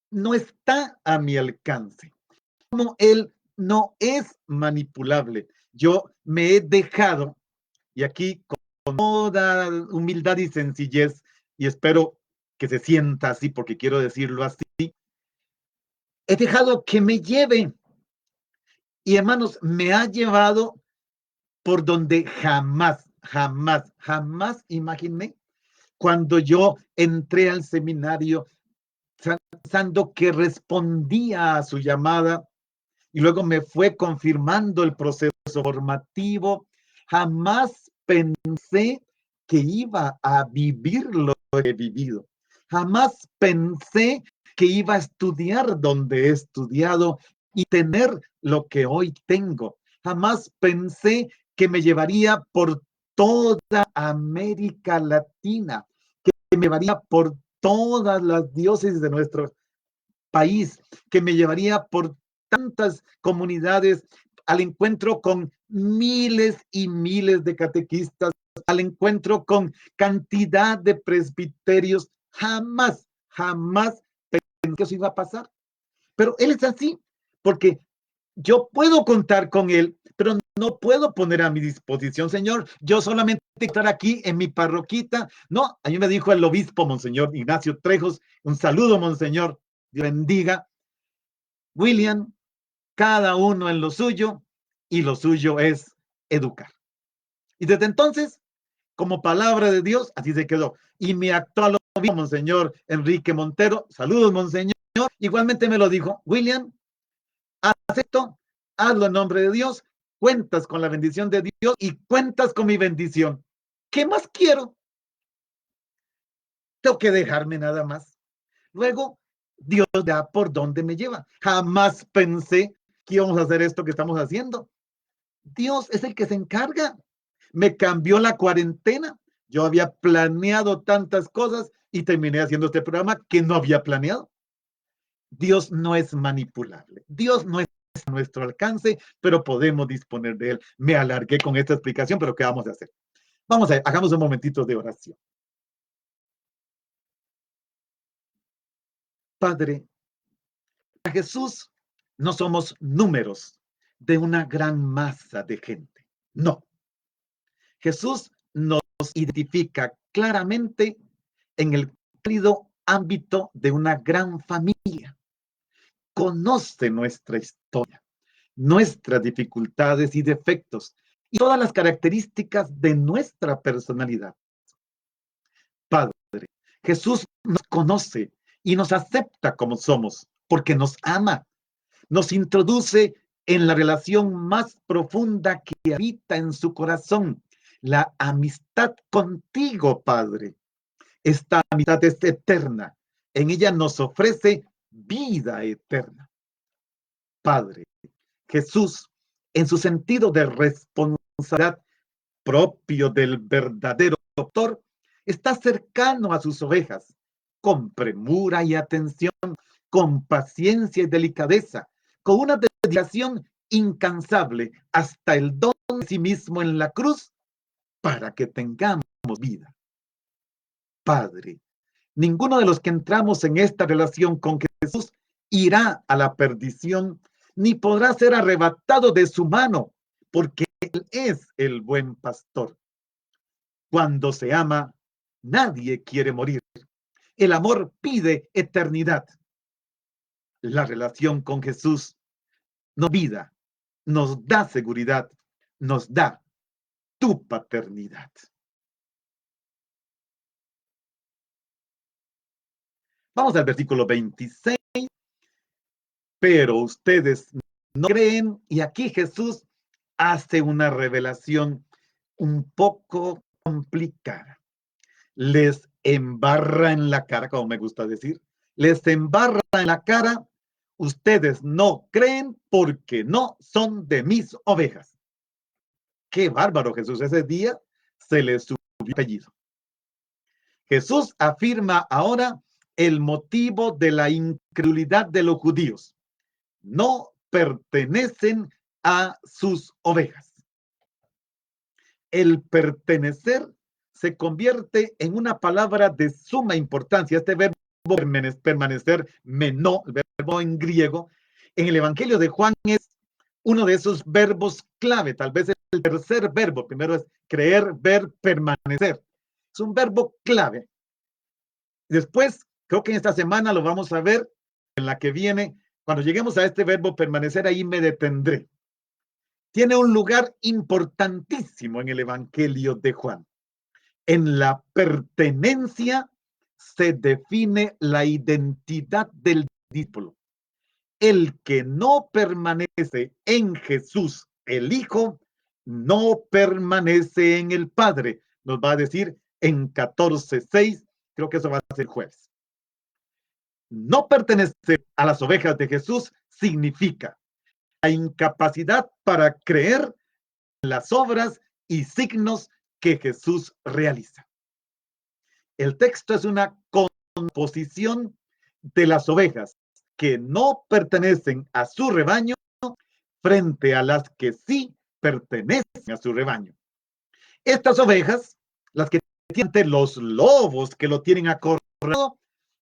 no está a mi alcance, cómo Él no es manipulable. Yo me he dejado, y aquí con toda humildad y sencillez, y espero que se sienta así porque quiero decirlo así, he dejado que me lleve. Y hermanos, me ha llevado por donde jamás imaginé. Cuando yo entré al seminario pensando que respondía a su llamada y luego me fue confirmando el proceso formativo, jamás pensé que iba a vivir lo que he vivido. Jamás pensé que iba a estudiar donde he estudiado y tener lo que hoy tengo. Jamás pensé que me llevaría por toda América Latina, que me llevaría por todas las diócesis de nuestro país, que me llevaría por tantas comunidades al encuentro con miles y miles de catequistas, al encuentro con cantidad de presbiterios. Jamás pensé que eso iba a pasar. Pero Él es así, porque yo puedo contar con Él, pero no puedo poner a mi disposición, Señor, yo solamente estar aquí en mi parroquita. No, a mí me dijo el obispo, Monseñor Ignacio Trejos, un saludo, Monseñor, Dios bendiga. William, cada uno en lo suyo, y lo suyo es educar. Y desde entonces, como palabra de Dios, así se quedó. Y mi actual obispo, Monseñor Enrique Montero, saludos, Monseñor, igualmente me lo dijo, William, acepto, hazlo en nombre de Dios, cuentas con la bendición de Dios y cuentas con mi bendición. ¿Qué más quiero? Tengo que dejarme nada más. Luego, Dios da por dónde me lleva. Jamás pensé que íbamos a hacer esto que estamos haciendo. Dios es el que se encarga. Me cambió la cuarentena. Yo había planeado tantas cosas y terminé haciendo este programa que no había planeado. Dios no es manipulable. Dios no es a nuestro alcance, pero podemos disponer de él. Me alargué con esta explicación, pero ¿qué vamos a hacer? Hagamos un momentito de oración. Padre, a Jesús no somos números de una gran masa de gente. No. Jesús nos identifica claramente en el cálido ámbito de una gran familia. Conoce nuestra historia, nuestras dificultades y defectos y todas las características de nuestra personalidad. Padre, Jesús nos conoce y nos acepta como somos porque nos ama. Nos introduce en la relación más profunda que habita en su corazón, la amistad contigo, Padre. Esta amistad es eterna. En ella nos ofrece vida eterna. Padre, Jesús, en su sentido de responsabilidad propio del verdadero doctor, está cercano a sus ovejas, con premura y atención, con paciencia y delicadeza, con una dedicación incansable hasta el don de sí mismo en la cruz para que tengamos vida. Padre, ninguno de los que entramos en esta relación con Jesús irá a la perdición, ni podrá ser arrebatado de su mano, porque Él es el buen pastor. Cuando se ama, nadie quiere morir. El amor pide eternidad. La relación con Jesús nos da vida, nos da seguridad, nos da tu paternidad. Vamos al versículo 26. Pero ustedes no creen, y aquí Jesús hace una revelación un poco complicada. Les embarra en la cara, como me gusta decir, les embarra en la cara, ustedes no creen porque no son de mis ovejas. Qué bárbaro, Jesús. Ese día se le subió el apellido. Jesús afirma ahora el motivo de la incredulidad de los judíos. No pertenecen a sus ovejas. El pertenecer se convierte en una palabra de suma importancia. Este verbo permanecer, meno, el verbo en griego, en el Evangelio de Juan es uno de esos verbos clave, tal vez el tercer verbo. Primero es creer, ver, permanecer. Es un verbo clave. Después, creo que en esta semana lo vamos a ver, en la que viene, cuando lleguemos a este verbo permanecer, ahí me detendré. Tiene un lugar importantísimo en el Evangelio de Juan. En la pertenencia se define la identidad del discípulo. El que no permanece en Jesús, el Hijo, no permanece en el Padre. Nos va a decir en 14:6, creo que eso va a ser jueves. No pertenecer a las ovejas de Jesús significa la incapacidad para creer en las obras y signos que Jesús realiza. El texto es una composición de las ovejas que no pertenecen a su rebaño frente a las que sí pertenecen a su rebaño. Estas ovejas, las que tienen los lobos que lo tienen acorralado,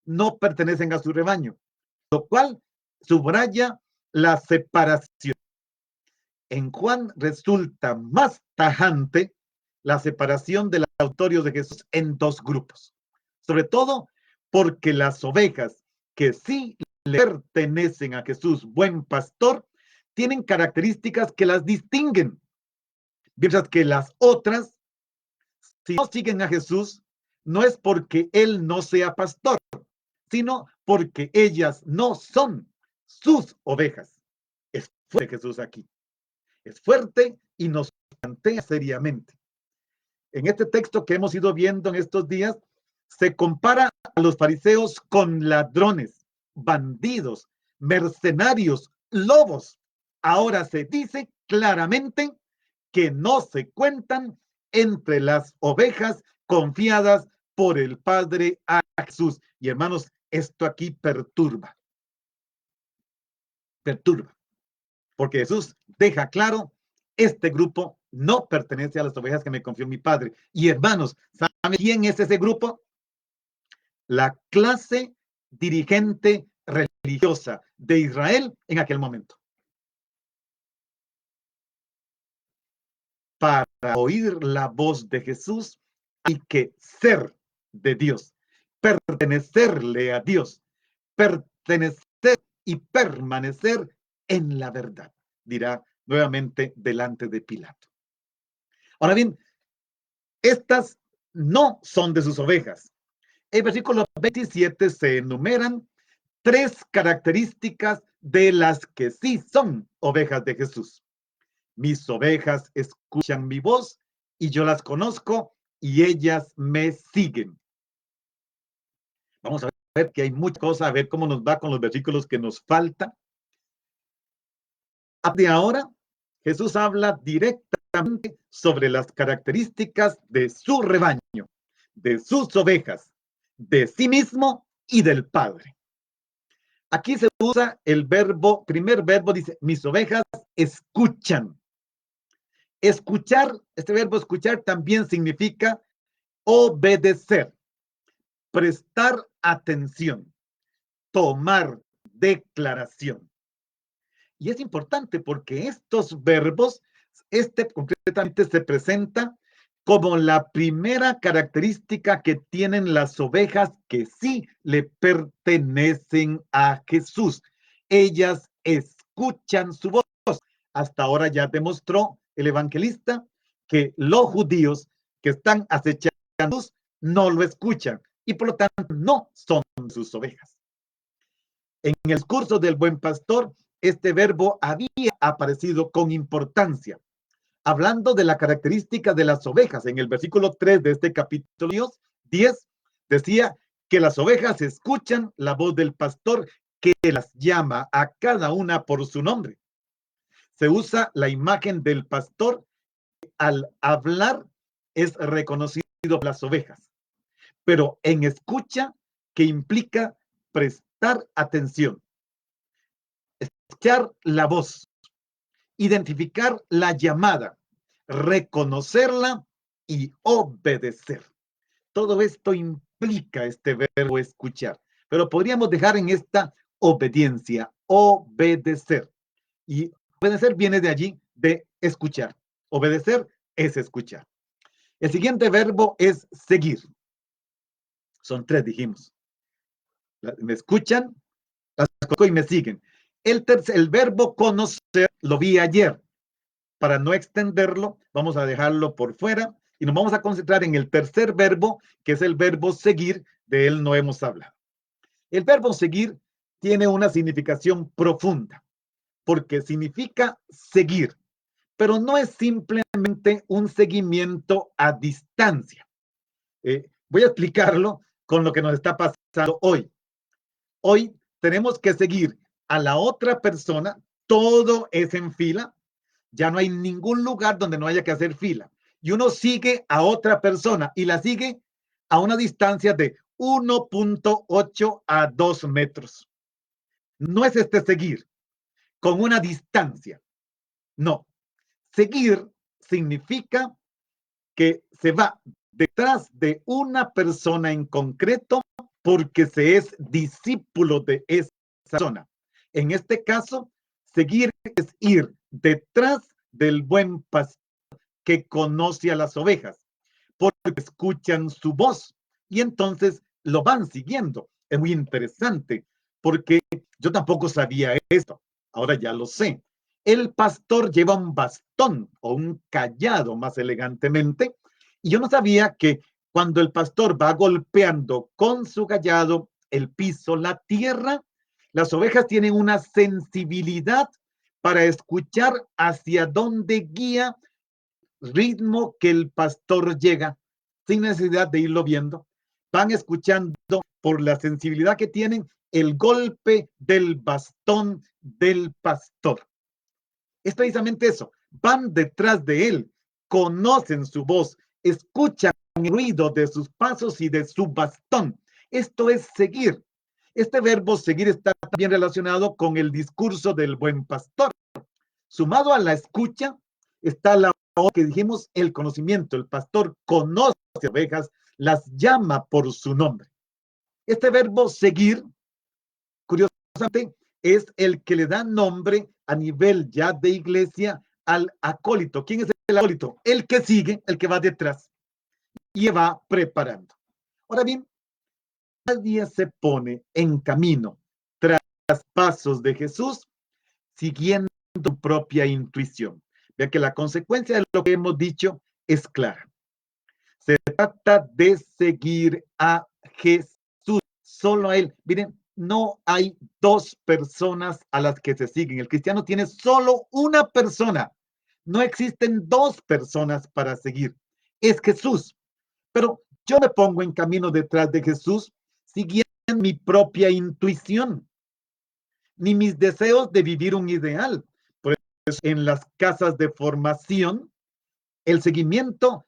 no pertenecen a su rebaño, lo cual subraya la separación. En Juan resulta más tajante la separación del auditorio de Jesús en dos grupos, sobre todo porque las ovejas que sí le pertenecen a Jesús, buen pastor, tienen características que las distinguen, mientras que las otras, si no siguen a Jesús, no es porque Él no sea pastor, sino porque ellas no son sus ovejas. Es fuerte Jesús aquí. Es fuerte y nos plantea seriamente. En este texto que hemos ido viendo en estos días, se compara a los fariseos con ladrones, bandidos, mercenarios, lobos. Ahora se dice claramente que no se cuentan entre las ovejas confiadas por el Padre a Jesús. Y hermanos, esto aquí perturba. Perturba. porque Jesús deja claro, este grupo no pertenece a las ovejas que me confió mi Padre. Y hermanos, ¿saben quién es ese grupo? La clase dirigente religiosa de Israel en aquel momento. Para oír la voz de Jesús hay que ser de Dios, pertenecerle a Dios, pertenecer y permanecer en la verdad, dirá nuevamente delante de Pilato. Ahora bien, estas no son de sus ovejas. En versículo 27 se enumeran 3 características de las que sí son ovejas de Jesús. Mis ovejas escuchan mi voz y yo las conozco y ellas me siguen. Vamos a ver que hay muchas cosas, a ver cómo nos va con los versículos que nos faltan. De ahora, Jesús habla directamente sobre las características de su rebaño, de sus ovejas, de sí mismo y del Padre. Aquí se usa el verbo, primer verbo dice, mis ovejas escuchan. Escuchar, este verbo escuchar también significa obedecer, prestar atención, tomar declaración. Y es importante porque estos verbos, concretamente se presenta como la primera característica que tienen las ovejas que sí le pertenecen a Jesús. Ellas escuchan su voz. Hasta ahora ya demostró el evangelista que los judíos que están acechando no lo escuchan y por lo tanto no son sus ovejas. En el discurso del buen pastor, este verbo había aparecido con importancia, hablando de la característica de las ovejas. En el versículo 3 de este capítulo 10 decía que las ovejas escuchan la voz del pastor que las llama a cada una por su nombre. Se usa la imagen del pastor que al hablar es reconocido por las ovejas, pero en escucha que implica prestar atención, escuchar la voz, identificar la llamada, reconocerla y obedecer. Todo esto implica este verbo escuchar, pero podríamos dejar en esta obediencia, obedecer. Y obedecer viene de allí, de escuchar. Obedecer es escuchar. El siguiente verbo es seguir. Son 3, dijimos. Me escuchan, las conozco y me siguen. El verbo conocer lo vi ayer. Para no extenderlo, vamos a dejarlo por fuera y nos vamos a concentrar en el tercer verbo, que es el verbo seguir. De él no hemos hablado. El verbo seguir tiene una significación profunda, porque significa seguir, pero no es simplemente un seguimiento a distancia. Voy a explicarlo con lo que nos está pasando hoy. Hoy tenemos que seguir a la otra persona, todo es en fila, ya no hay ningún lugar donde no haya que hacer fila. Y uno sigue a otra persona y la sigue a una distancia de 1.8 a 2 metros. No es seguir con una distancia. No. Seguir significa que se va detrás de una persona en concreto porque se es discípulo de esa persona. En este caso, seguir es ir detrás del buen pastor que conoce a las ovejas, porque escuchan su voz y entonces lo van siguiendo. Es muy interesante porque yo tampoco sabía esto, ahora ya lo sé. El pastor lleva un bastón o un cayado más elegantemente y yo no sabía que cuando el pastor va golpeando con su cayado el piso, la tierra, las ovejas tienen una sensibilidad para escuchar hacia dónde guía ritmo que el pastor llega sin necesidad de irlo viendo. Van escuchando por la sensibilidad que tienen el golpe del bastón del pastor. Es precisamente eso. Van detrás de él, conocen su voz, escuchan el ruido de sus pasos y de su bastón. Esto es seguir. Este verbo seguir está también relacionado con el discurso del buen pastor. Sumado a la escucha, está la otra que dijimos, el conocimiento. El pastor conoce a las ovejas, las llama por su nombre. Este verbo seguir, curiosamente, es el que le da nombre a nivel ya de iglesia al acólito. ¿Quién es el acólito? El que sigue, el que va detrás y va preparando. Ahora bien, nadie se pone en camino tras pasos de Jesús siguiendo tu propia intuición. Vean que la consecuencia de lo que hemos dicho es clara. Se trata de seguir a Jesús, solo a Él. Miren, no hay dos personas a las que se siguen. El cristiano tiene solo una persona. No existen dos personas para seguir. Es Jesús. Pero yo me pongo en camino detrás de Jesús siguiendo mi propia intuición, ni mis deseos de vivir un ideal. Por eso, en las casas de formación, el seguimiento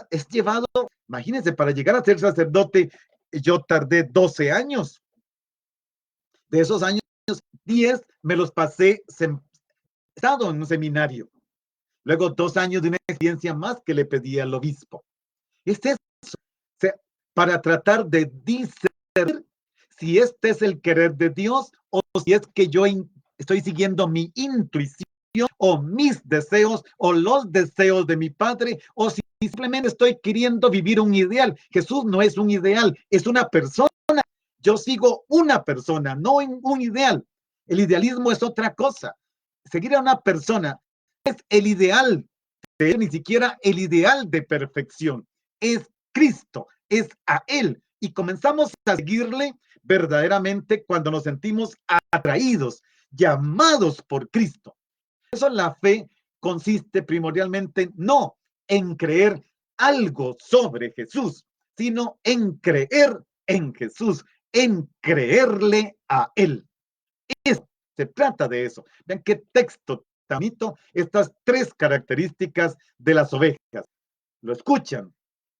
es llevado, imagínense, para llegar a ser sacerdote, yo tardé 12 años. De esos años, 10 me los pasé sentado en un seminario. Luego 2 años de una experiencia más que le pedí al obispo. Es eso, o sea, para tratar de discernir si este es el querer de Dios o si es que yo estoy siguiendo mi intuición o mis deseos o los deseos de mi padre o si simplemente estoy queriendo vivir un ideal. Jesús no es un ideal, es una persona. Yo sigo una persona, no un ideal. El idealismo es otra cosa. Seguir a una persona es el ideal de él, ni siquiera el ideal de perfección. Es Cristo, es a Él. Y comenzamos a seguirle verdaderamente cuando nos sentimos atraídos, llamados por Cristo. Por eso la fe consiste primordialmente no en creer algo sobre Jesús, sino en creer en Jesús, en creerle a Él. Eso, se trata de eso. Vean qué texto tan bonito, estas 3 características de las ovejas. Lo escuchan,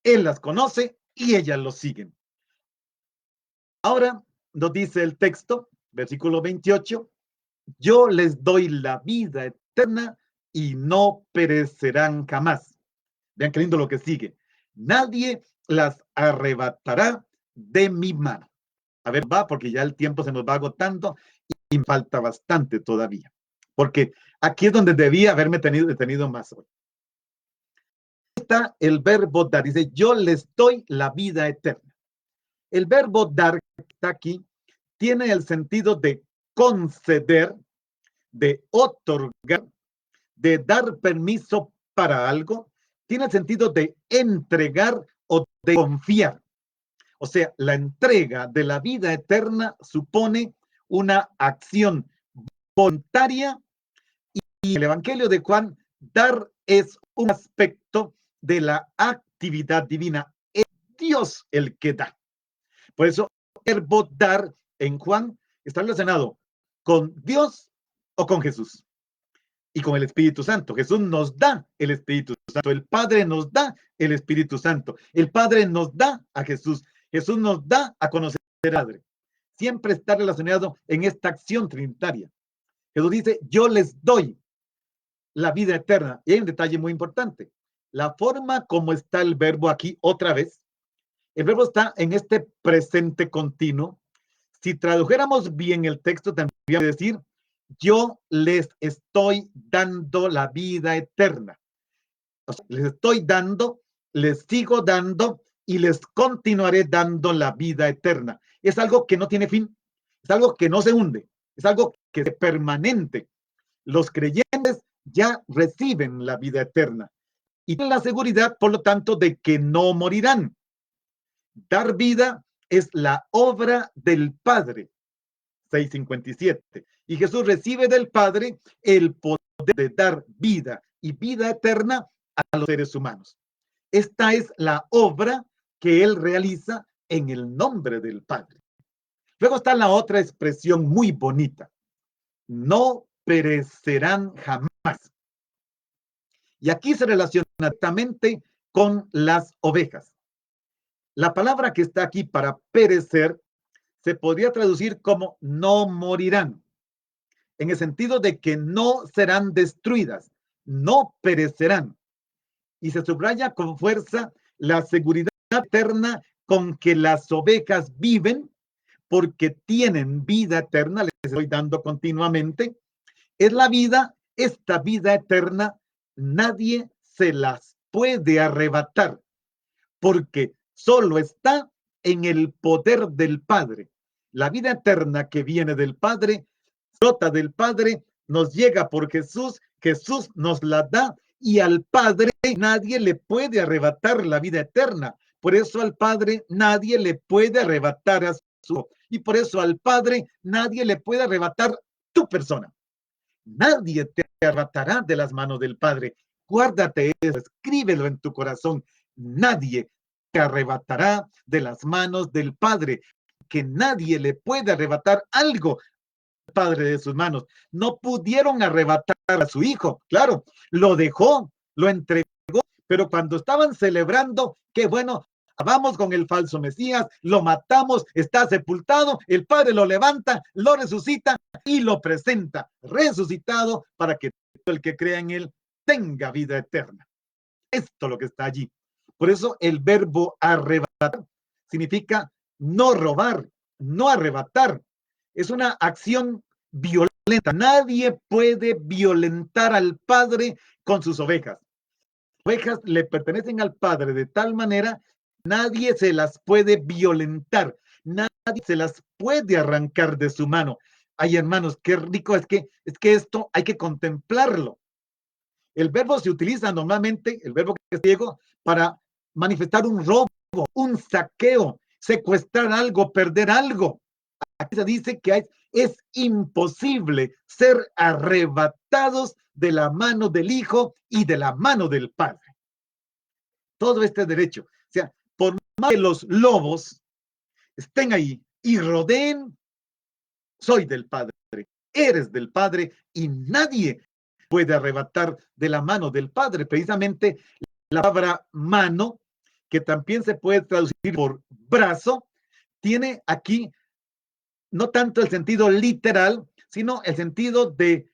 Él las conoce y ellas lo siguen. Ahora nos dice el texto, versículo 28, yo les doy la vida eterna y no perecerán jamás. Vean qué lindo lo que sigue. Nadie las arrebatará de mi mano. A ver, va, porque ya el tiempo se nos va agotando y falta bastante todavía. Porque aquí es donde debía haberme detenido más hoy. Está el verbo dar. Dice, yo les doy la vida eterna. El verbo dar que está aquí tiene el sentido de conceder, de otorgar, de dar permiso para algo. Tiene el sentido de entregar o de confiar. O sea, la entrega de la vida eterna supone una acción voluntaria y el Evangelio de Juan, dar es un aspecto de la actividad divina. Es Dios el que da. Por eso, el verbo dar en Juan está relacionado con Dios o con Jesús y con el Espíritu Santo. Jesús nos da el Espíritu Santo. El Padre nos da el Espíritu Santo. El Padre nos da a Jesús. Jesús nos da a conocer al Padre. Siempre está relacionado en esta acción trinitaria. Jesús dice, yo les doy la vida eterna. Y hay un detalle muy importante. La forma como está el verbo aquí, otra vez, el verbo está en este presente continuo. Si tradujéramos bien el texto, tendría que decir, yo les estoy dando la vida eterna. O sea, les estoy dando, les sigo dando y les continuaré dando la vida eterna. Es algo que no tiene fin, es algo que no se hunde, es algo que es permanente. Los creyentes ya reciben la vida eterna y tienen la seguridad, por lo tanto, de que no morirán. Dar vida es la obra del Padre. 6:57. Y Jesús recibe del Padre el poder de dar vida y vida eterna a los seres humanos. Esta es la obra que Él realiza en el nombre del Padre. Luego está la otra expresión muy bonita. No perecerán jamás. Y aquí se relaciona directamente con las ovejas. La palabra que está aquí para perecer se podría traducir como no morirán. en el sentido de que no serán destruidas, no perecerán. Y se subraya con fuerza la seguridad eterna con que las ovejas viven, porque tienen vida eterna, les estoy dando continuamente. Es la vida, esta vida eterna, nadie se las puede arrebatar, porque solo está en el poder del Padre. La vida eterna que viene del Padre, brota del Padre, nos llega por Jesús, Jesús nos la da, y al Padre nadie le puede arrebatar la vida eterna. Por eso al Padre nadie le puede arrebatar a su Hijo. Y por eso al Padre nadie le puede arrebatar tu persona. Nadie te arrebatará de las manos del Padre. Guárdate eso, escríbelo en tu corazón. Nadie te arrebatará de las manos del Padre, que nadie le puede arrebatar algo al Padre de sus manos. No pudieron arrebatar a su Hijo, claro, lo dejó, lo entregó, pero cuando estaban celebrando, qué bueno, vamos con el falso Mesías, lo matamos, está sepultado, el Padre lo levanta, lo resucita y lo presenta resucitado para que todo el que crea en él tenga vida eterna. Esto es lo que está allí. Por eso el verbo arrebatar significa no robar, no arrebatar. Es una acción violenta. Nadie puede violentar al Padre con sus ovejas. Las ovejas le pertenecen al Padre de tal manera, nadie se las puede violentar, nadie se las puede arrancar de su mano. Ay, hermanos, qué rico es que esto hay que contemplarlo. El verbo se utiliza normalmente, el verbo que es griego, para manifestar un robo, un saqueo, secuestrar algo, perder algo. Aquí se dice que es imposible ser arrebatados de la mano del Hijo y de la mano del Padre. Todo este derecho. O sea, por más que los lobos estén ahí y rodeen, soy del Padre, eres del Padre y nadie puede arrebatar de la mano del Padre. Precisamente la palabra mano, que también se puede traducir por brazo, tiene aquí no tanto el sentido literal, sino el sentido de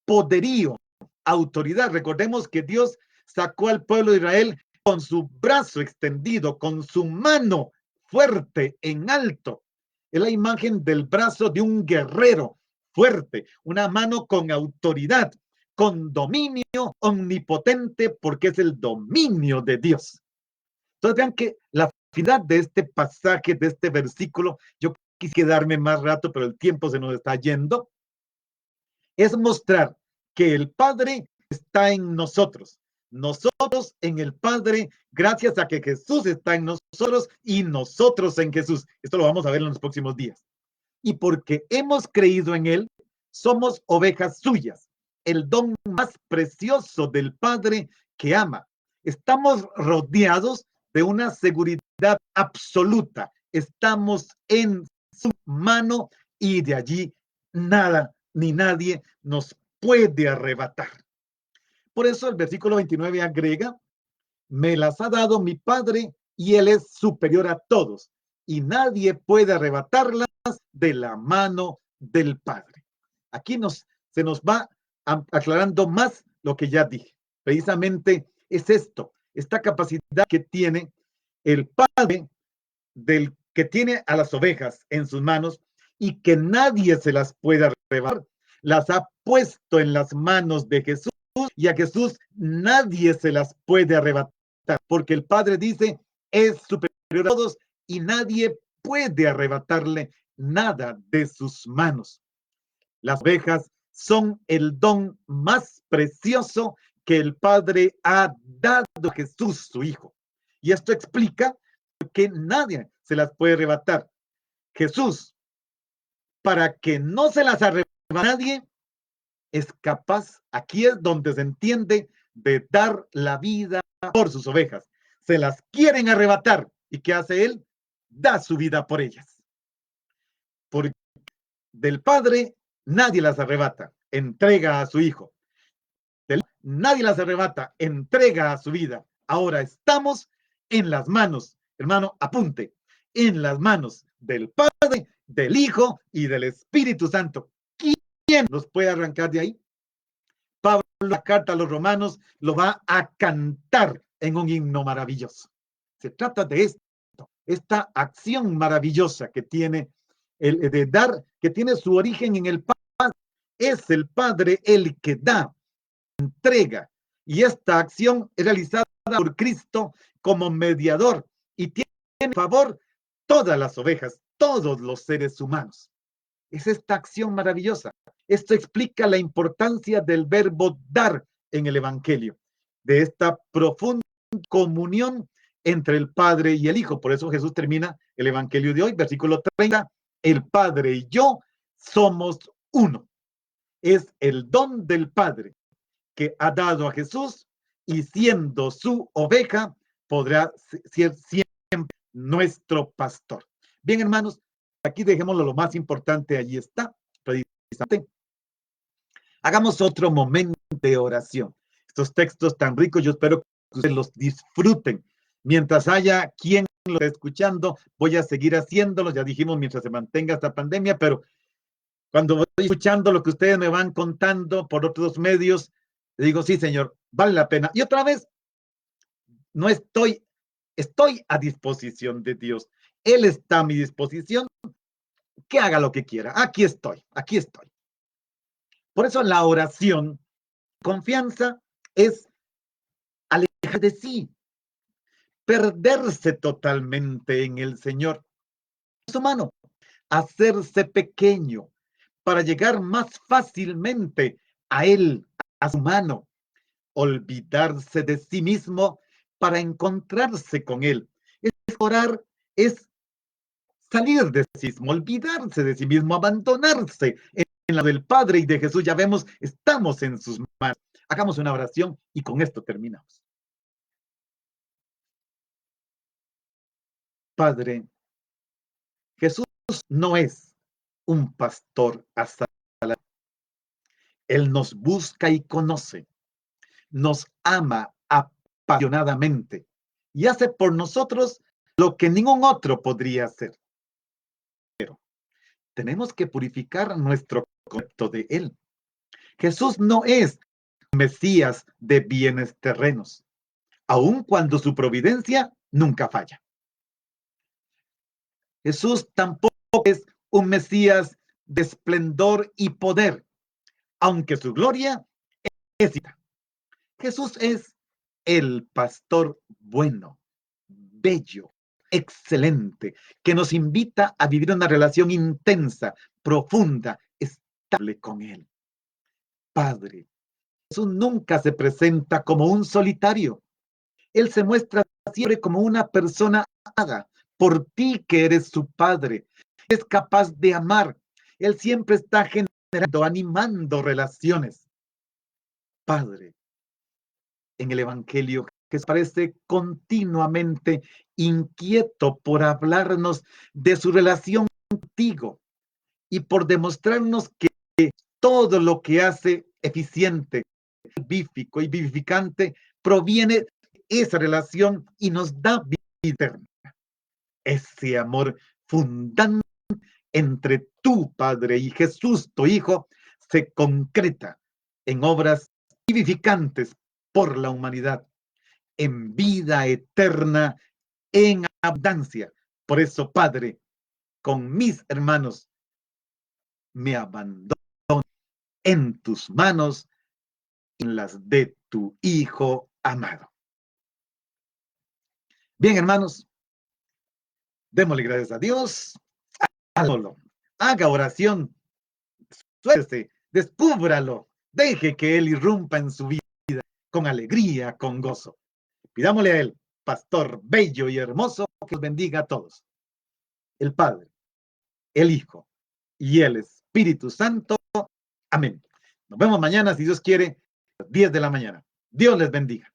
poderío, autoridad. Recordemos que Dios sacó al pueblo de Israel con su brazo extendido, con su mano fuerte en alto. Es la imagen del brazo de un guerrero fuerte, una mano con autoridad, con dominio omnipotente, porque es el dominio de Dios. Entonces vean que la finalidad de este pasaje, de este versículo, yo quise quedarme más rato, pero el tiempo se nos está yendo, es mostrar que el Padre está en nosotros, nosotros en el Padre, gracias a que Jesús está en nosotros y nosotros en Jesús. Esto lo vamos a ver en los próximos días. Y porque hemos creído en Él, somos ovejas suyas, el don más precioso del Padre que ama. Estamos rodeados de una seguridad absoluta. Estamos en su mano y de allí nada ni nadie nos puede arrebatar. Por eso el versículo 29 agrega, me las ha dado mi Padre y Él es superior a todos y nadie puede arrebatarlas de la mano del Padre. Aquí se nos va aclarando más lo que ya dije. Precisamente es esto, esta capacidad que tiene el Padre del que tiene a las ovejas en sus manos y que nadie se las puede arrebatar, las ha puesto en las manos de Jesús y a Jesús nadie se las puede arrebatar, porque el Padre dice, es superior a todos y nadie puede arrebatarle nada de sus manos. Las ovejas son el don más precioso que el Padre ha dado a Jesús, su Hijo. Y esto explica que nadie se las puede arrebatar. Jesús, para que no se las arrebate nadie, es capaz, aquí es donde se entiende, de dar la vida por sus ovejas. Se las quieren arrebatar. ¿Y qué hace Él? Da su vida por ellas. Porque del Padre nadie las arrebata, entrega a su Hijo. Nadie las arrebata, entrega a su vida. Ahora estamos en las manos, hermano, apunte, en las manos del Padre, del Hijo y del Espíritu Santo. ¿Quién ¿Quién nos puede arrancar de ahí? Pablo, la carta a los romanos, lo va a cantar en un himno maravilloso. Se trata de esto, esta acción maravillosa que tiene el de dar, que tiene su origen en el Padre. Es el Padre el que da, entrega, y esta acción es realizada por Cristo como mediador y tiene en favor todas las ovejas, todos los seres humanos. Es esta acción maravillosa. Esto explica la importancia del verbo dar en el Evangelio, de esta profunda comunión entre el Padre y el Hijo. Por eso Jesús termina el Evangelio de hoy, versículo 30, el Padre y yo somos uno. Es el don del Padre que ha dado a Jesús y siendo su oveja, podrá ser siempre nuestro pastor. Bien, hermanos, aquí dejémoslo lo más importante, allí está, precisamente. Hagamos otro momento de oración. Estos textos tan ricos, yo espero que ustedes los disfruten. Mientras haya quien lo esté escuchando, voy a seguir haciéndolo, ya dijimos, mientras se mantenga esta pandemia, pero cuando voy escuchando lo que ustedes me van contando por otros medios, digo, sí, Señor, vale la pena. Y otra vez, no estoy a disposición de Dios. Él está a mi disposición, que haga lo que quiera. Aquí estoy, aquí estoy. Por eso la oración, confianza, es alejar de sí, perderse totalmente en el Señor. Es humano, hacerse pequeño para llegar más fácilmente a Él, a su mano, olvidarse de sí mismo para encontrarse con Él. Es orar, es salir de sí mismo, olvidarse de sí mismo, abandonarse en la del Padre y de Jesús. Ya vemos, estamos en sus manos. Hagamos una oración y con esto terminamos. Padre, Jesús no es un pastor asalariado. Él nos busca y conoce, nos ama apasionadamente y hace por nosotros lo que ningún otro podría hacer. Pero tenemos que purificar nuestro concepto de Él. Jesús no es un Mesías de bienes terrenos, aun cuando su providencia nunca falla. Jesús tampoco es un Mesías de esplendor y poder, aunque su gloria es cita. Jesús es el pastor bueno, bello, excelente, que nos invita a vivir una relación intensa, profunda, estable con Él. Padre, Jesús nunca se presenta como un solitario. Él se muestra siempre como una persona amada por ti que eres su Padre. Es capaz de amar. Él siempre está generando, animando relaciones. Padre, en el Evangelio, que parece continuamente inquieto por hablarnos de su relación contigo y por demostrarnos que todo lo que hace eficiente, salvífico y vivificante proviene de esa relación y nos da vida eterna. Ese amor fundante entre tu Padre y Jesús, tu Hijo, se concreta en obras vivificantes por la humanidad, en vida eterna, en abundancia. Por eso, Padre, con mis hermanos, me abandono en tus manos, en las de tu Hijo amado. Bien, hermanos, démosle gracias a Dios. Haga oración, suéltese, descúbralo, deje que Él irrumpa en su vida con alegría, con gozo. Pidámosle a Él, pastor bello y hermoso, que los bendiga a todos. El Padre, el Hijo y el Espíritu Santo. Amén. Nos vemos mañana, si Dios quiere, a las 10 de la mañana. Dios les bendiga.